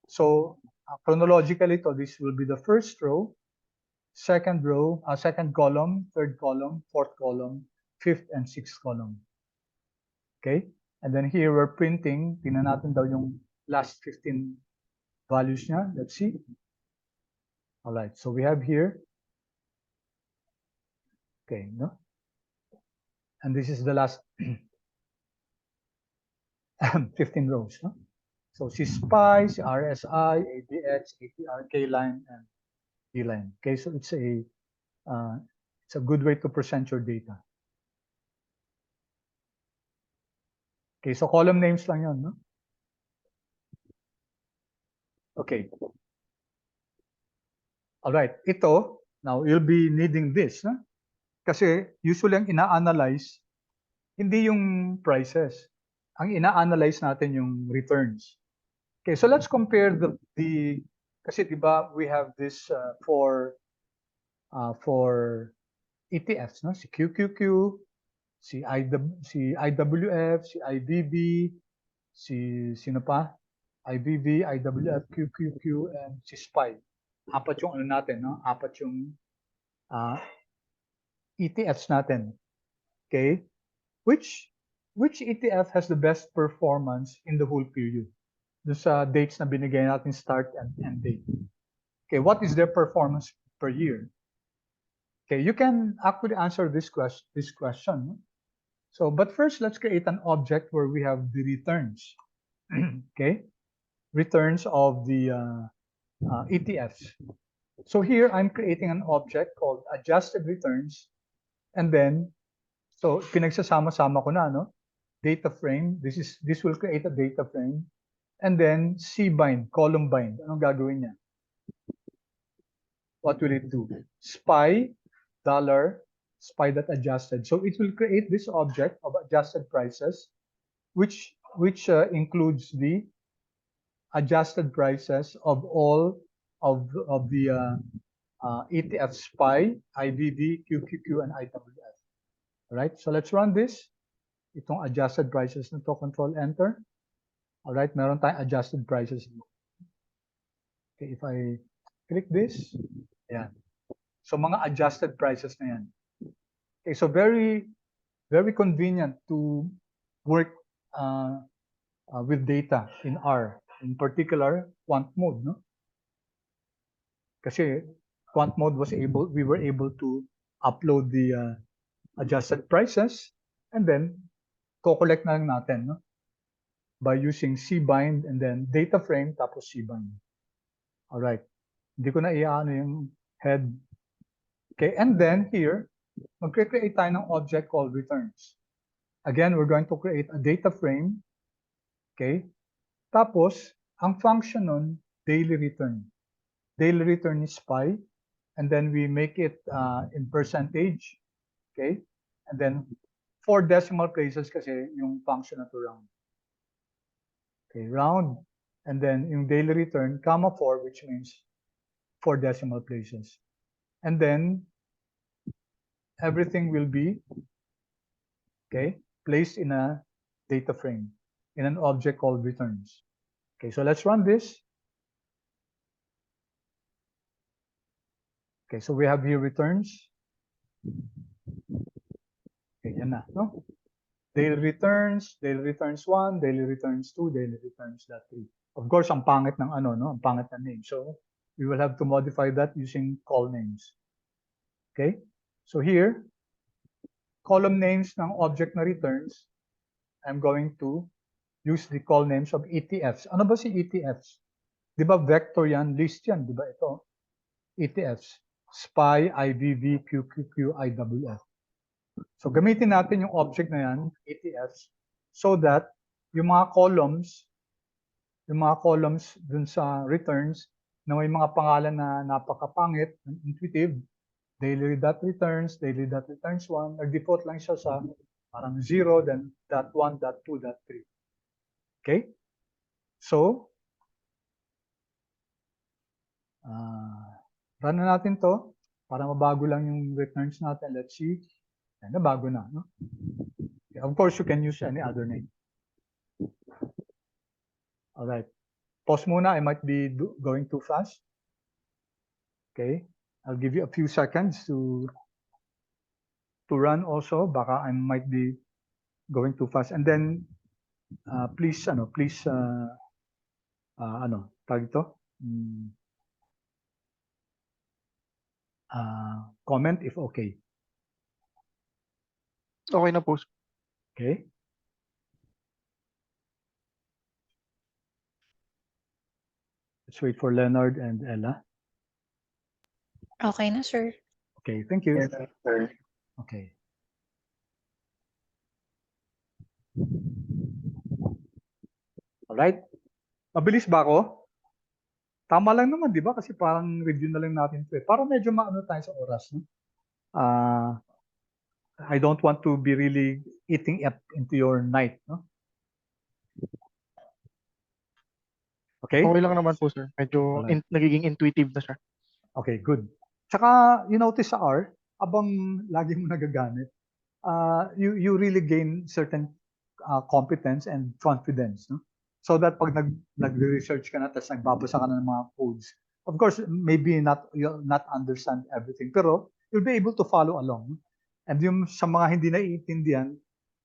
So chronologically, this will be the first row, second column, third column, fourth column, fifth and sixth column. Okay? And then here we're printing, tingnan natin daw yung last 15 values niya. Let's see. All right, so we have here, okay, no? And this is the last 15 rows, no? So si SPY, si RSI, ADX, ATR, K-line, and D-line. Okay, so it's a good way to present your data. Okay, so column names lang yun, no? Okay. All right, ito, now you'll be needing this, no? Kasi usually ang ina-analyze, hindi yung prices. Ang ina-analyze natin yung returns. Okay, so let's compare kasi diba we have this for ETFs, no? Si QQQ, si IWF, si IBB, sino pa? IBB, IWF, QQQ, and si SPY. Apat yung ano natin, no? Apat yung ETFs natin. Okay? Which ETF has the best performance in the whole period? Doon sa dates na binigay natin, start and end date. Okay, what is their performance per year? Okay, you can actually answer this question. So, but first, let's create an object where we have the returns. Okay, returns of the ETFs. So here, I'm creating an object called adjusted returns, and then, so pinagsasama-sama ko na, no? Data frame. This will create a data frame. And then C-bind, column bind. Anong gagawin niya? What will it do? SPY $SPY.adjusted. So it will create this object of adjusted prices, which includes the adjusted prices of all of the ETF SPY, IBB, QQQ, and IWF. All right, so let's run this. Itong adjusted prices na to, control enter. All right, meron tayong adjusted prices. Okay, if I click this, yan. So mga adjusted prices na yan. Okay, so very, very convenient to work with data in R, in particular quant mode, no? Kasi quant mode we were able to upload the adjusted prices and then co-collect na lang natin, no? By using cbind and then data frame tapos cbind. All right. Hindi ko na iaano yung head. Okay, and then here, mag-create tayo ng object called returns. Again, we're going to create a data frame. Okay? Tapos, ang function nun, daily return. Daily return is pi. And then we make it in percentage. Okay? And then 4 decimal places kasi yung function na to round. Okay, round. And then yung daily return, comma 4, which means 4 decimal places. And then everything will be, okay, placed in a data frame, in an object called returns. Okay, so let's run this. Okay, so we have here returns. Okay, yan na, no? Daily returns 1, daily returns 2, daily returns .3. Of course, ang pangit ng ano, no? Ang pangit na name. So we will have to modify that using call names. Okay, so here, column names ng object na returns, I'm going to use the call names of ETFs. Ano ba si ETFs? Di ba vector yan, list yan, di ba ito? ETFs, SPY, IVV, QQQ, IWF. So gamitin natin yung object na yan, ETFs, so that yung mga columns dun sa returns na may mga pangalan na napakapangit, intuitive, daily.returns, daily.returns 1, nag-default lang siya sa parang 0, then .1, .2, .3. Okay? So, run na natin to para mabago lang yung returns natin. Let's see. Ayan, nabago na. No? Okay, of course, you can use any other name. All right. Pause muna. I might be going too fast. Okay. I'll give you a few seconds to run also. Baka I might be going too fast. And then, please, tag ito? Comment if okay. Okay na po. Okay. Let's wait for Leonard and Ella. Okay na, sir. Okay, thank you. Yes, sir. Okay. Alright. Mabilis ba ako? Tama lang naman, di ba? Kasi parang review na lang natin ito. Parang medyo maano tayo sa oras. No? I don't want to be really eating up into your night. No? Okay? Okay lang naman po, sir. Medyo Alright. nagiging intuitive na siya. Okay, good. Tsaka, you notice sa R, abang lagi mo nagagamit, you really gain certain competence and confidence. No? So that pag nag-research ka na, tapos nagbabasa ka na ng mga codes, of course, maybe you'll not understand everything, pero you'll be able to follow along. And yung sa mga hindi naiintindihan,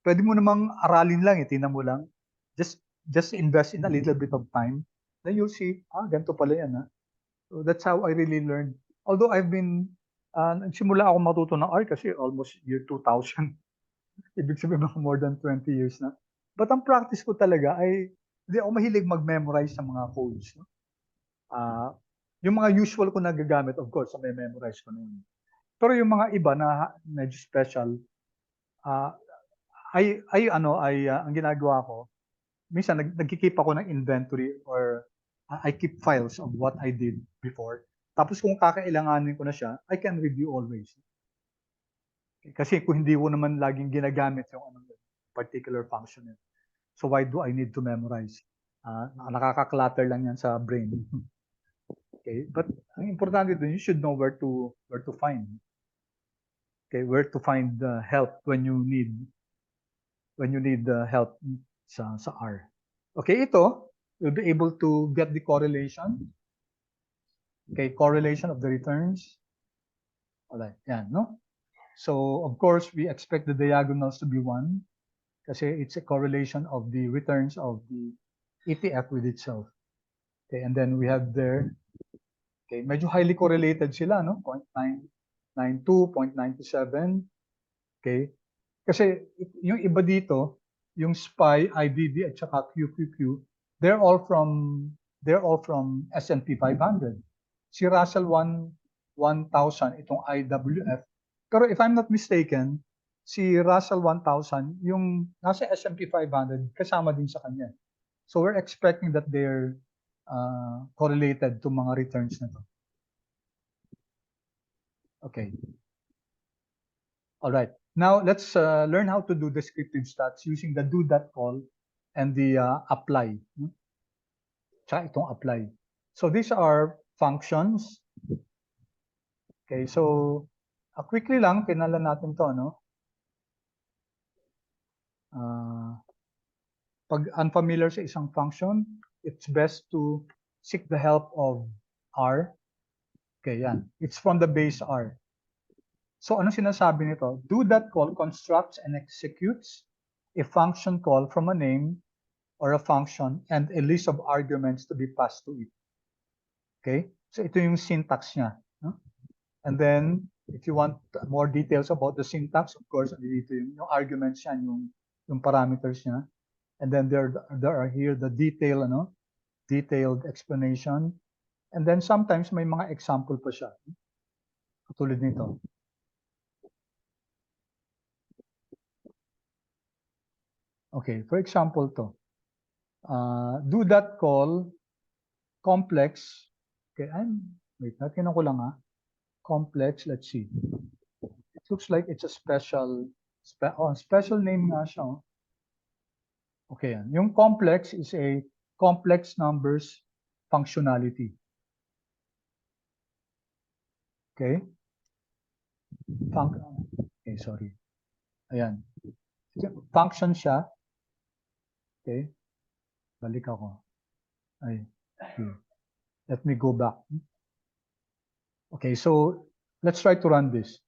pwede mo namang aralin lang, tingnan mo lang. Just invest in a little bit of time. Then you'll see, ganito pala yan. So that's how I really learned. Although I've been, nagsimula ako matuto ng R kasi almost year 2000. Ibig sabihin mga more than 20 years na. But ang practice ko talaga ay, hindi ako mahilig mag-memorize sa mga codes. No? Yung mga usual ko nagagamit, of course, may memorize ko na yun. Pero yung mga iba na medyo special, ang ginagawa ko, minsan nagkikeep ako ng inventory or I keep files of what I did before. Tapos kung kakailanganin ko na siya, I can review always. Kasi kung hindi ko naman laging ginagamit yung particular function. So why do I need to memorize? Nakaka-clutter lang yan sa brain. Okay, but ang importante dun, you should know where to find. Okay, where to find help when you need help sa R. Okay, ito, you'll be able to get the correlation. Okay, correlation of the returns. Alright, yan, no? So, of course, we expect the diagonals to be 1. Kasi it's a correlation of the returns of the ETF with itself. Okay, and then we have there, okay, medyo highly correlated sila, no? 0.992, 0.97. Okay? Kasi yung iba dito, yung SPY, IBB at saka QQQ, they're all from S&P 500. Si Russell 1000, itong IWF. Pero if I'm not mistaken, si Russell 1000, yung nasa S&P 500, kasama din sa kanya. So we're expecting that they're correlated to mga returns na to. Okay. All right. Now let's learn how to do descriptive stats using the do that call and the apply. Tsaka itong apply. So these are functions. Okay, so quickly lang, kinalan natin to, no? Pag unfamiliar sa isang function, it's best to seek the help of R. Okay, yan. It's from the base R. So ano sinasabi nito? Do that call constructs and executes a function call from a name or a function and a list of arguments to be passed to it. Okay? So ito yung syntax niya. No? And then, if you want more details about the syntax, of course, dito yung arguments yan, yung parameters niya. And then there are here the detailed explanation. And then sometimes may mga example pa siya. Katulad nito. Okay, for example to. Do that call complex. Okay, wait, natin ko lang complex, let's see. It looks like it's a special name nga siya. Okay, yan. Yung complex is a complex numbers functionality. Okay? Okay, sorry. Ayan. Function siya. Okay? Balik ako. Ay, okay. Let me go back. Okay, so let's try to run this.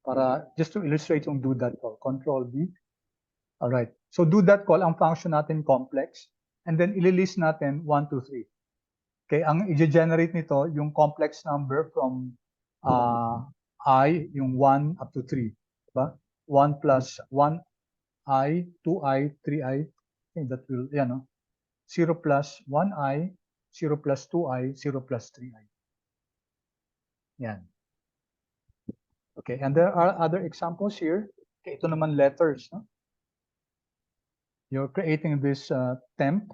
Para just to illustrate yung do that call. Control V. All right. So do that call, ang function natin complex. And then ililist natin 1, 2, 3. Okay, ang i-generate nito yung complex number from I, yung 1 up to 3. Diba? 1 plus 1i, 2i, 3i. Okay, that will, 0 plus 1i, 0 plus 2i, 0 plus 3i. Yan. Okay, and there are other examples here. Okay, ito naman letters. No? You're creating this temp.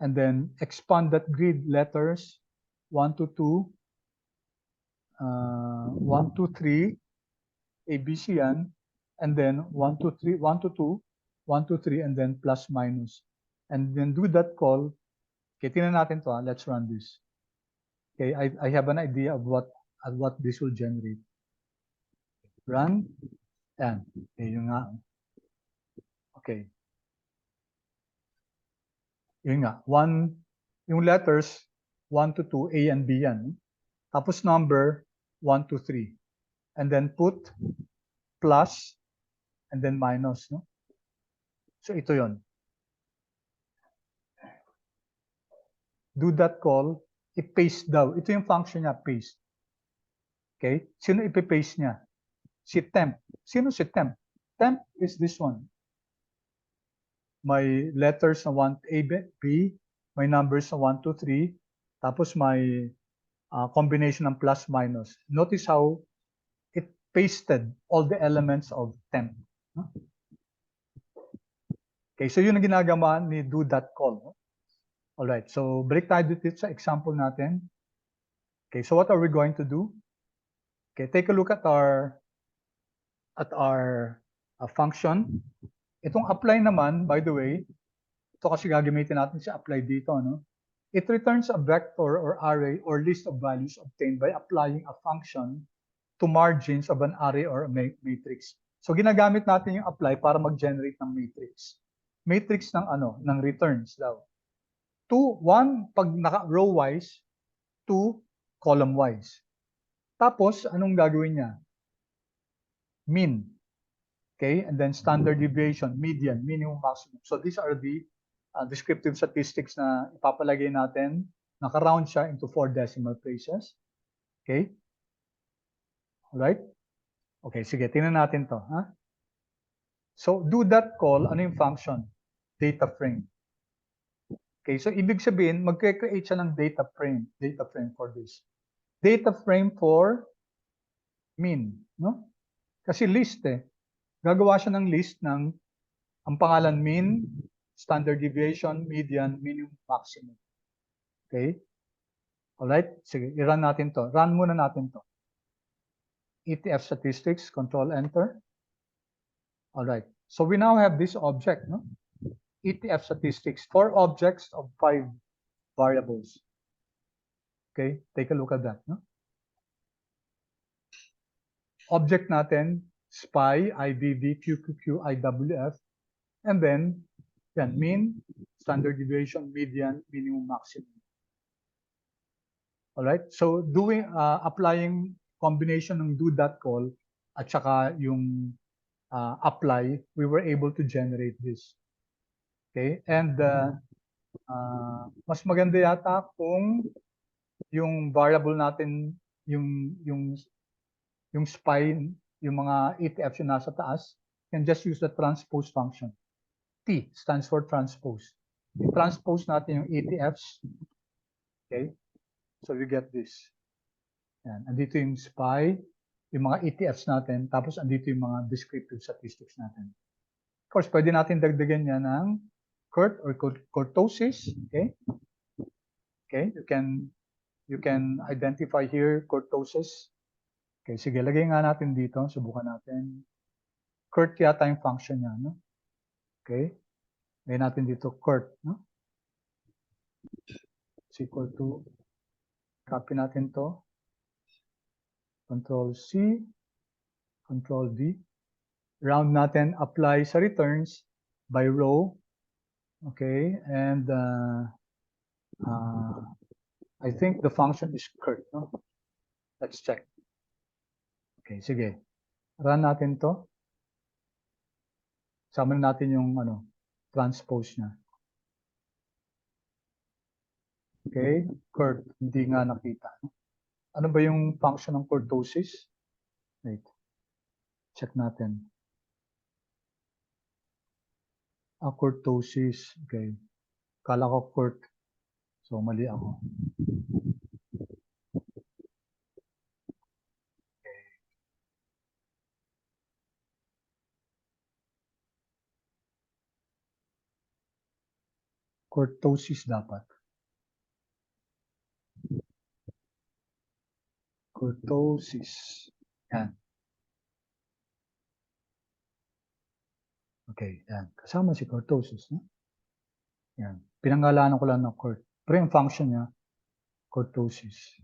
And then expand that grid letters 1 to 2, 1 to 3, ABC yan, and then 1 to 3, 1 to 2, 1 to 3, and then plus minus. And then do that call. Okay, tingnan natin to. Let's run this. Okay, I have an idea of what this will generate. Run. Yan. Okay, yun nga. Okay. Yun nga. Yung letters 1 to 2, A and B yan. Tapos number 1 to 3. And then put plus and then minus, no? So ito yon. Do that call, i-paste daw. Ito yung function niya, paste. Okay? Sino ipi-paste niya? Si temp. Sino si temp? Temp is this one. May letters na 1 A, B, may numbers na 1, 2, 3, tapos may combination ng plus minus. Notice how it pasted all the elements of temp. Okay, so yun ang ginagawa ni do that call. All right, so balik tayo dito sa example natin. Okay, so what are we going to do? Okay, take a look at our function. Itong apply naman, by the way, ito kasi gagamitin natin sa apply dito, no? It returns a vector or array or list of values obtained by applying a function to margins of an array or a matrix. So ginagamit natin yung apply para mag-generate ng matrix. Matrix ng ng returns daw. 1 pag naka-row wise, 2 column wise. Tapos anong gagawin niya? mean. Okay, and then standard deviation, median, minimum, maximum. So these are the descriptive statistics na ipapalagay natin. Naka-round siya into 4 decimal places. Okay? Alright? Okay, sige, tingnan natin to. Ha? So, do that call, ano yung function? Data frame. Okay, so ibig sabihin, mag-create siya ng data frame for this. Data frame for mean, no? Kasi list eh. Gagawa siya ng list ng ang pangalan mean, standard deviation, median, minimum, maximum. Okay? Alright? Sige, i-run natin to. Run muna natin to. ETF statistics, control enter. Alright. So we now have this object, no? ETF statistics, 4 objects of 5 variables. Okay? Take a look at that, no? Object natin, SPY, IBB, QQQ, IWF, and then yan, mean, standard deviation, median, minimum, maximum. All right? So doing applying combination ng do that call at saka yung apply, we were able to generate this. Okay? And mas maganda yata kung yung variable natin yung SPY, yung mga ETFs yung nasa taas, can just use the transpose function. T stands for transpose. I-transpose natin yung ETFs. Okay? So you get this. Yan. Andito yung SPY, yung mga ETFs natin, tapos andito yung mga descriptive statistics natin. Of course, pwede natin dagdagan yan ng CURT or kurtosis. Okay? Okay, you can identify here kurtosis. Okay, sige, lagay nga natin dito, subukan natin. CURT yata yung function niya, no? Okay? Lagay natin dito CURT, no? It's equal to, copy natin to. Control C, Control V. Round natin, apply sa returns by row. Okay, and I think the function is CURT, no? Let's check. Okay, sige. Run natin to. Sama natin yung transpose niya. Okay, CURT, hindi nga nakita. Ano ba yung function ng kurtosis? Wait. Check natin. Kurtosis. Okay. Kala ko CURT. So, mali ako. Okay. Kurtosis dapat. Kurtosis. Yan. Okay, yan. Kasama si kurtosis. No? Yan. Pinangalanan ko lang ng CURT. Pero yung function niya, kurtosis.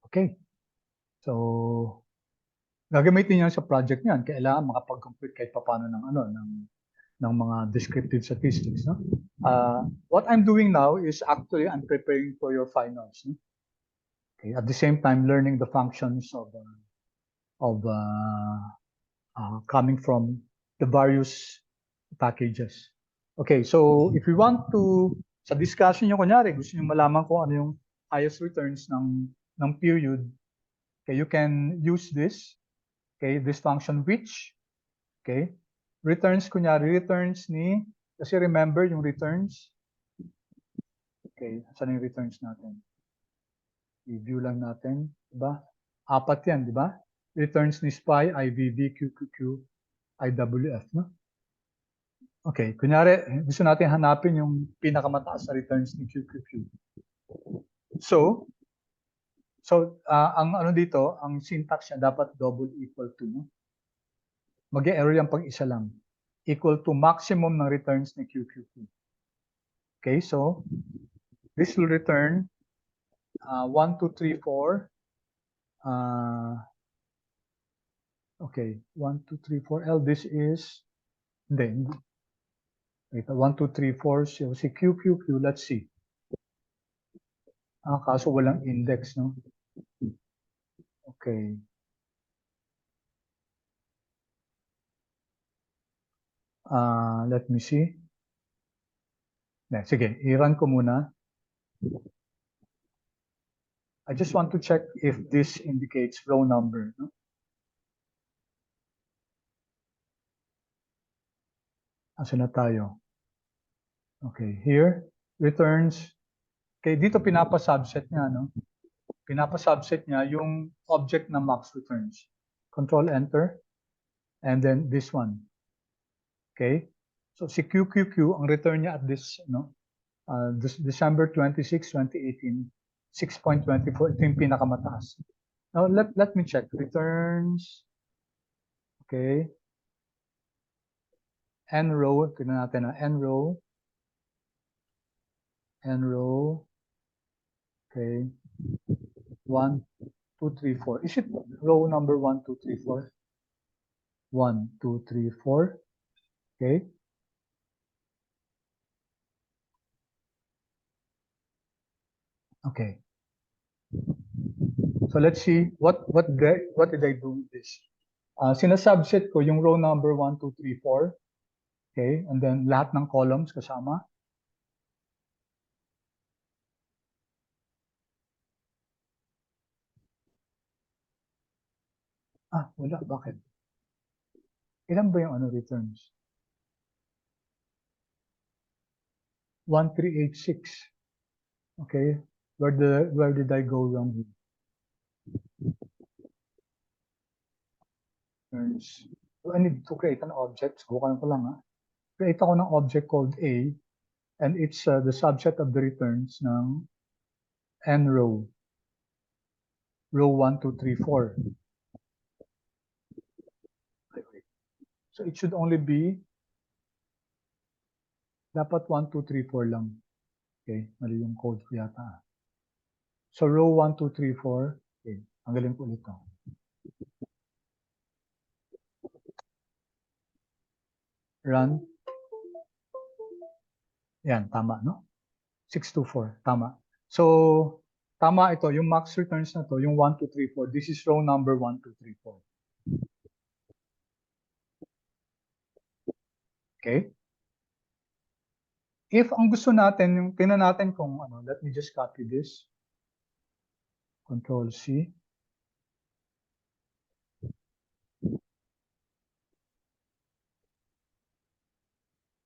Okay. So, gagamitin niya sa project niyan. Kailangan makapag-complete kahit paano ng mga descriptive statistics. No? What I'm doing now is actually I'm preparing for your finals. No? Okay. At the same time, learning the functions of coming from the various packages. Okay, so if you want to, sa discussion nyo, kunyari, gusto nyo malaman kung ano yung highest returns ng period, okay, you can use this, okay, this function which, okay, returns, kunyari, returns ni, kasi remember yung returns, okay, saan yung returns natin? I-view lang natin, diba? 4 yan, diba? Returns ni SPY, IBB, QQQ, IWF, no? Okay, kunyari, gusto natin hanapin yung pinakamataas na returns ni QQQ. So ang ano dito, ang syntax niya dapat double equal to, no? Mag-error yan pag isa lang. Equal to maximum ng returns ni QQQ. Okay, so this will return 1, 2, 3, 4. Okay, 1, 2, 3, 4. L, this is, hindi. Wait, 1, 2, 3, 4. So si QQQ, let's see. Kaso walang index, no? Okay. Let me see. Sige, i-run ko muna. I just want to check if this indicates row number. No? Asa na tayo? Okay, here, returns. Okay, dito pinapa-subset niya, no? Pinapa-subset niya yung object na max returns. Control Enter. And then this one. Okay? So si QQQ, ang return niya at this, no? This December 26, 2018, 6.24. Ito yung pinakamataas. Now, let me check. Returns. Okay. N row. Tignan natin na N row. N row. Okay. 1, 2, 3, 4. Is it row number 1, 2, 3, 4? 1, 2, 3, 4. Okay. Okay. So let's see what did I do with this? Sinasubset ko yung row number 1, 2, 3, 4. Okay, and then lahat ng columns kasama. Wala. Bakit? Ilan ba yung returns? 1386. Okay. Where did I go wrong here? Returns. So I need to create an object. Subukan ko lang. Create ako ng object called A, and it's the subset of the returns ng N row. Row 1, 2, 3, 4. So it should only be dapat 1, 2, 3, 4 lang. Okay, mali yung code ko yata. So row 1, 2, 3, 4. Okay, tanggalin ko ulit to. Run. Yan, tama, no? 624, tama. So, tama ito, yung max returns na to, yung 1, 2, 3, 4. This is row number 1, 2, 3, 4. Okay? If ang gusto natin, yung tingnan natin kung let me just copy this. Control C.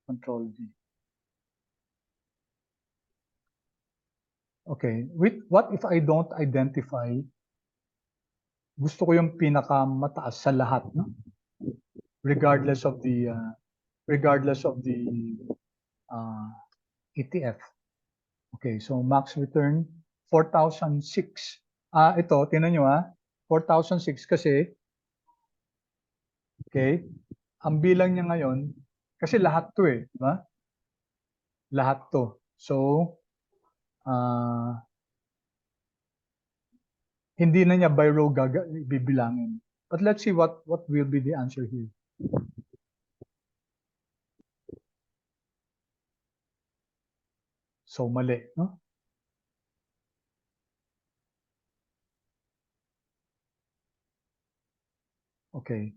Control V. Okay, what if I don't identify? Gusto ko yung pinakamataas sa lahat, no? Regardless of the ETF. Okay, so max return 4,006. Ito, tingnan nyo 4,006 kasi, okay, ang bilang niya ngayon, kasi lahat to di ba? Lahat to. So, hindi na niya by row bibilangin. But let's see what will be the answer here. So, mali, no? Okay.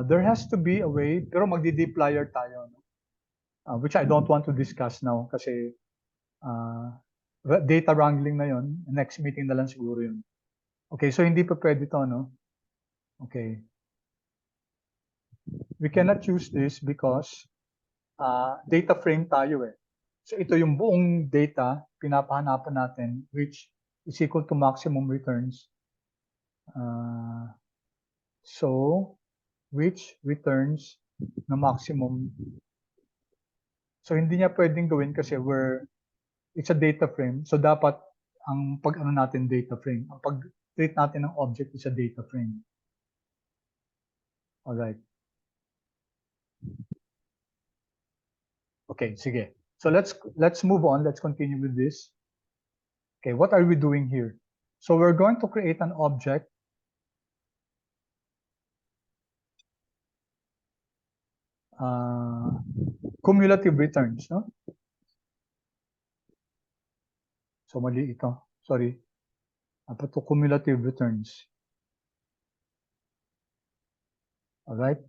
There has to be a way, pero magdi-dplyr tayo, no? Which I don't want to discuss now kasi data wrangling na yon. Next meeting na lang siguro yun. Okay, so hindi pa pwede to, no? Okay. We cannot use this because data frame tayo So ito yung buong data, pinapahanapan natin, which is equal to maximum returns. So, which returns na maximum. So hindi niya pwedeng gawin kasi it's a data frame. So dapat ang pag-ano natin data frame. Ang pag-treat natin ng object is a data frame. Alright. Okay, sige. So let's move on. Let's continue with this. Okay, what are we doing here? So we're going to create an object cumulative returns, no? So mali ito. Sorry. Dapat to cumulative returns. All right.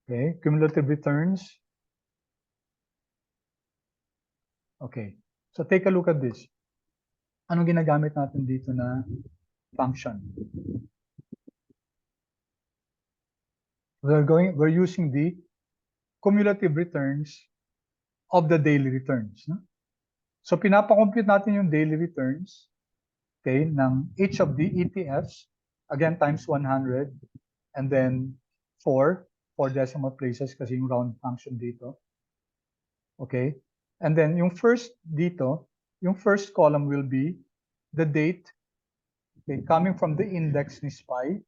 Okay, cumulative returns. Okay, so take a look at this. Anong ginagamit natin dito na function? We're using the cumulative returns of the daily returns. No? So pinapakompute natin yung daily returns, okay, ng each of the ETFs, again times 100, and then 4 decimal places kasi yung round function dito. Okay? And then yung first dito, yung first column will be the date, okay, coming from the index ni SPY.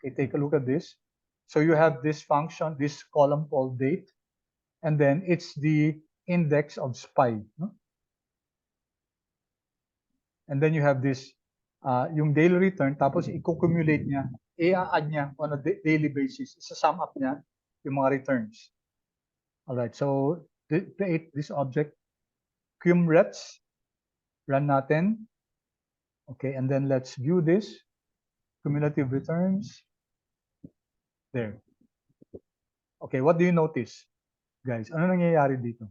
Okay, take a look at this. So you have this function, this column called date, and then it's the index of SPY. No? And then you have this, yung daily return, tapos i-cumulate niya, i-add niya on a daily basis, isa-sum up niya yung mga returns. All right, so create this object, cumrets, run natin. Okay, and then let's view this, cumulative returns. There. Okay, what do you notice, guys? Ano nangyayari dito?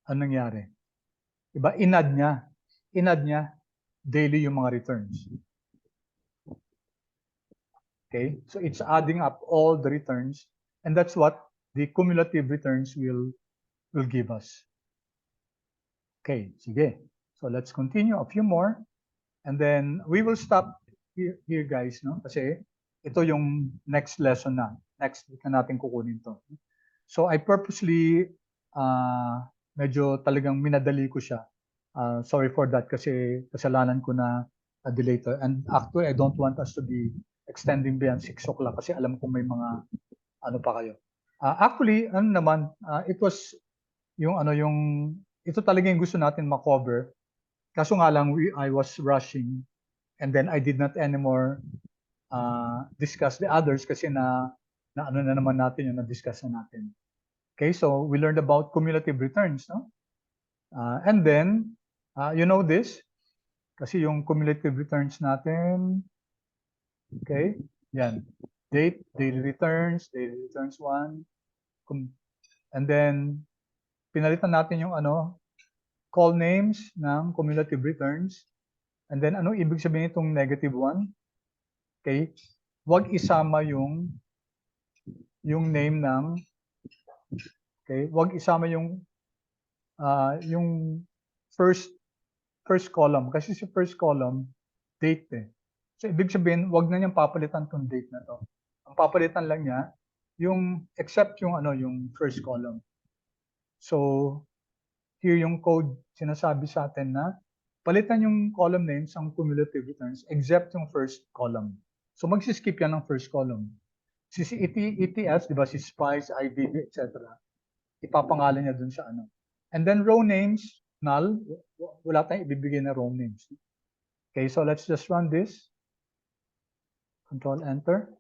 Ano nangyari? Diba, inad niya daily yung mga returns. Okay, so it's adding up all the returns, and that's what the cumulative returns will give us. Okay, sige. So let's continue a few more, and then we will stop here guys, no? Kasi ito yung next lesson na. Next week na natin kukunin to. So I purposely medyo talagang minadali ko siya. Sorry for that kasi kasalanan ko na delay to. And actually, I don't want us to be extending beyond 6 o'clock kasi alam ko may mga ano pa kayo. Actually, ano naman, it was yung ito talaga yung gusto natin ma-cover. Kaso nga lang, I was rushing and then I did not anymore discuss the others kasi na ano na naman natin yung na-discuss na natin. Okay, so we learned about cumulative returns, no? And then, you know this, kasi yung cumulative returns natin, okay, yan, date, daily returns 1, and then, pinalitan natin yung call names ng cumulative returns, and then ano ibig sabihin itong -1? Okay, wag isama yung name ng, okay, wag isama yung first column kasi si first column date eh. So ibig sabihin wag na niyang papalitan tong date na to. Ang papalitan lang niya yung except yung yung first column. So here yung code sinasabi sa atin na palitan yung column names ang cumulative returns except yung first column. So magsi-skip yan ng first column. Si ETFs, di ba, si SPICE, IBB, etc. Ipapangalan niya dun sa And then row names, null, wala tayong ibibigay na row names. Okay, so let's just run this. Control Enter.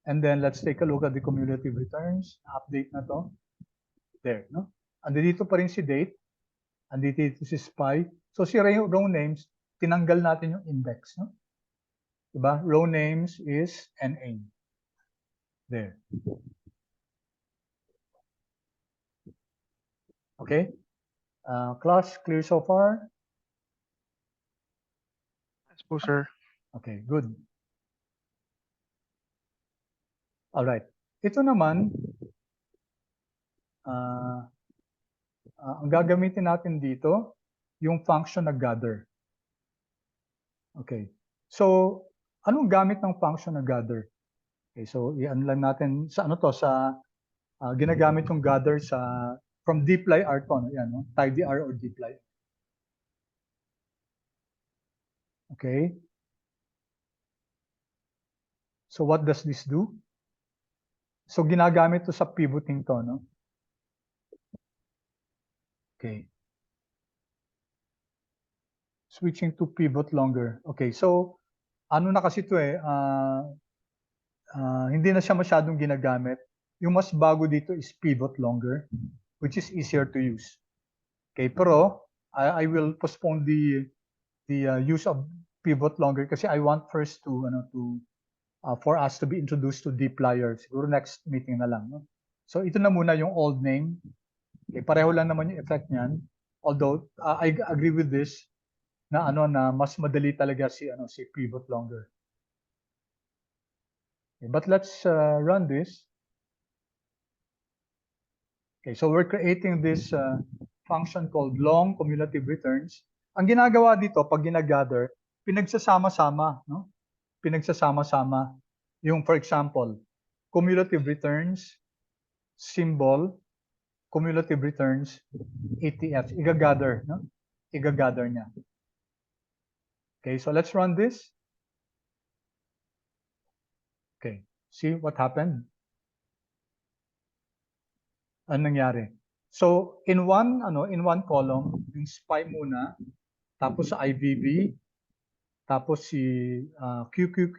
And then let's take a look at the cumulative returns. Update na to. There, no? Andito pa rin si date. Andito si SPY. So si row names, tinanggal natin yung index, no? Diba? Row names is NA. There. Okay? Class, clear so far? Yes po, sir. Okay, good. All right. Ito naman, ang gagamitin natin dito, yung function na gather. Okay. So, anong gamit ng function na gather? Okay, so iyan lang natin sa sa ginagamit yung gather sa from dplyr to, yan, no? tidyr or dplyr. Okay. So what does this do? So ginagamit to sa pivoting to, no? Okay. Switching to pivot longer. Okay, so ano na kasi ito hindi na siya masyadong ginagamit. Yung mas bago dito is pivot longer, which is easier to use. Okay, pero I will postpone the use of pivot longer kasi I want first to for us to be introduced to dplyr. Siguro next meeting na lang. No? So ito na muna yung old name. Okay, pareho lang naman yung effect niyan. Although I agree with this na na mas madali talaga si pivot longer. Okay, but let's run this. Okay, so we're creating this function called long cumulative returns. Ang ginagawa dito pag ginagather, pinagsasama-sama, no? Pinagsasama-sama yung, for example, cumulative returns, symbol, cumulative returns, ETFs, igagather, no? Igagather niya. Okay, so let's run this. Okay, see what happened? Ano nangyari? So in one column, yung SPY muna, tapos sa IVV, tapos si QQQ,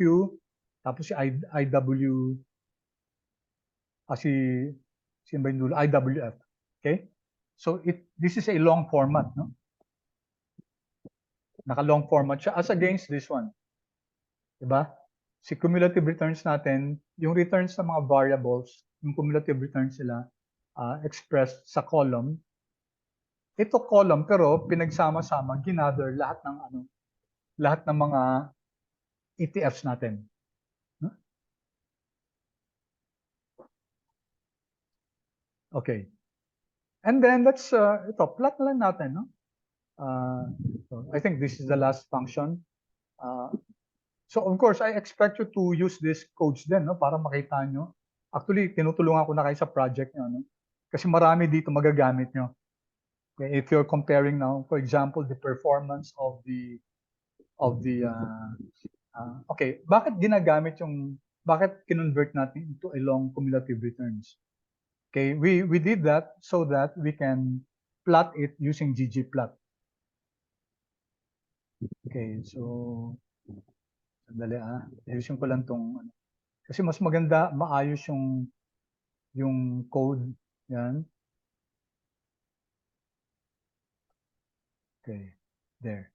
tapos si IW, si dulo, IWF. Okay? So this is a long format, no? Naka-long format siya as against this one. Diba? Si cumulative returns natin, yung returns ng mga variables, yung cumulative returns sila expressed sa column. Ito column pero pinagsama-sama, ginather lahat ng mga ETFs natin. No? Okay. And then let's plot na lang natin, no? So I think this is the last function. So of course, I expect you to use these codes din, no, para makita nyo. Actually, tinutulungan ko na kayo sa project nyo, no? Kasi marami dito magagamit nyo. Okay, if you're comparing now, for example, the performance of the okay, bakit kinonvert natin into a long cumulative returns? Okay, we did that so that we can plot it using ggplot. Okay, so sandali ayusin ko lang tong kasi mas maganda maayos yung code yan. Okay, there.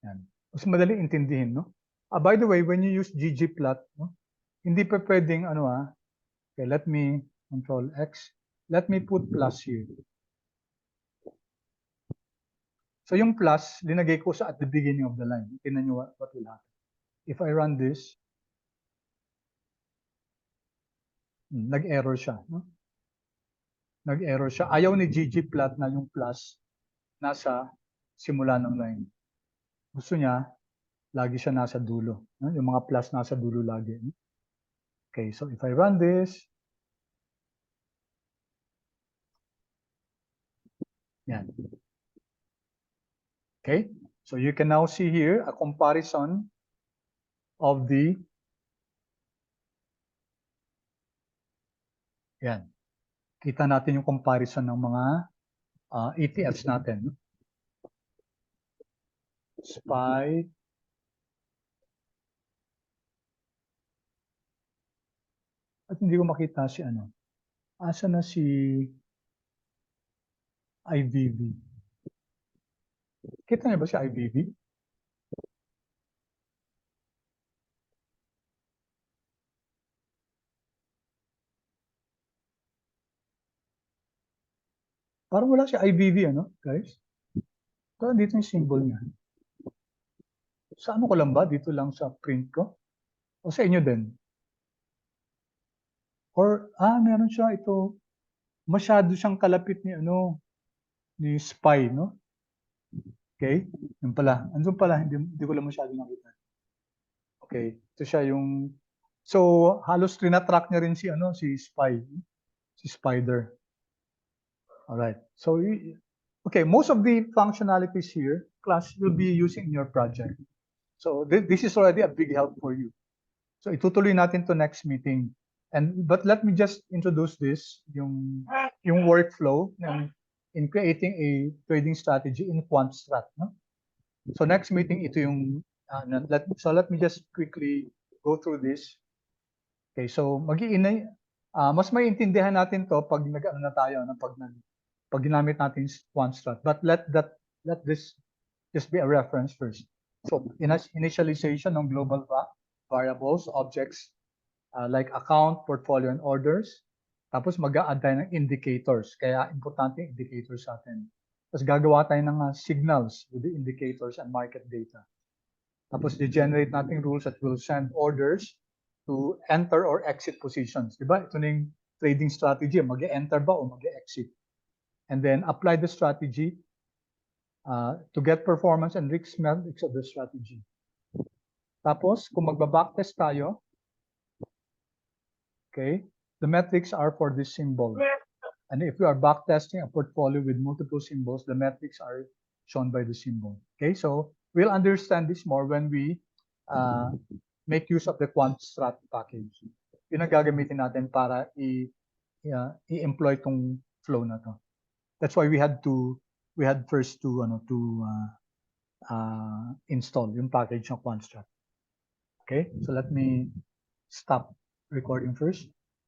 Yan. Mas madali intindihin, no? By the way, when you use ggplot, no, hindi pa pwedeng okay, let me control X. Let me put plus here. So yung plus, linagay ko at the beginning of the line. Tingnan nyo what will happen. If I run this, nag-error siya. No? Nag-error siya. Ayaw ni ggplot na yung plus nasa simula ng line. Gusto niya, lagi siya nasa dulo. No? Yung mga plus nasa dulo lagi. No? Okay, so if I run this, yan. Okay, so you can now see here a comparison of the yan. Kita natin yung comparison ng mga ETFs natin. No? SPY, at hindi ko makita si asa na si IVV? Kita niyo ba si IVV? Parang wala si IVV, guys? Parang dito yung symbol niya. Sa ko lang ba? Dito lang sa print ko? O sa inyo din? Or, meron siya ito. Masyado siyang kalapit ni ni SPY, no? Okay? Yun pala. Andun pala, hindi ko lang masyado nakita. Okay. Ito siya yung... So, halos trinatrack niya rin si SPY. Si Spider. Alright. So, okay, most of the functionalities here, class, you'll be using in your project. So, this is already a big help for you. So, itutuloy natin to next meeting. But let me just introduce this, yung workflow in creating a trading strategy in QuantStrat. No? So next meeting, ito yung, let me just quickly go through this. Okay, so mas maiintindihan natin to pag nag-ano na tayo, no? Pag ginamit natin QuantStrat. But let this just be a reference first. So initialization ng global variables, objects like account, portfolio, and orders. Tapos mag-a-add tayo ng indicators. Kaya importante yung indicators sa atin. Tapos gagawa tayo ng signals with the indicators and market data. Tapos generate natin rules that will send orders to enter or exit positions. Diba? Ito na yung trading strategy. Mag-enter ba o mag-exit? And then apply the strategy to get performance and risk metrics of the strategy. Tapos, kung magba-backtest tayo, okay, the metrics are for this symbol. And if you are backtesting a portfolio with multiple symbols, the metrics are shown by the symbol. Okay, so we'll understand this more when we make use of the QuantStrat package. Yun ang gagamitin natin para i-employ tong flow na to. That's why we had first to install yung package ng QuantStrat. Okay, so let me stop recording first.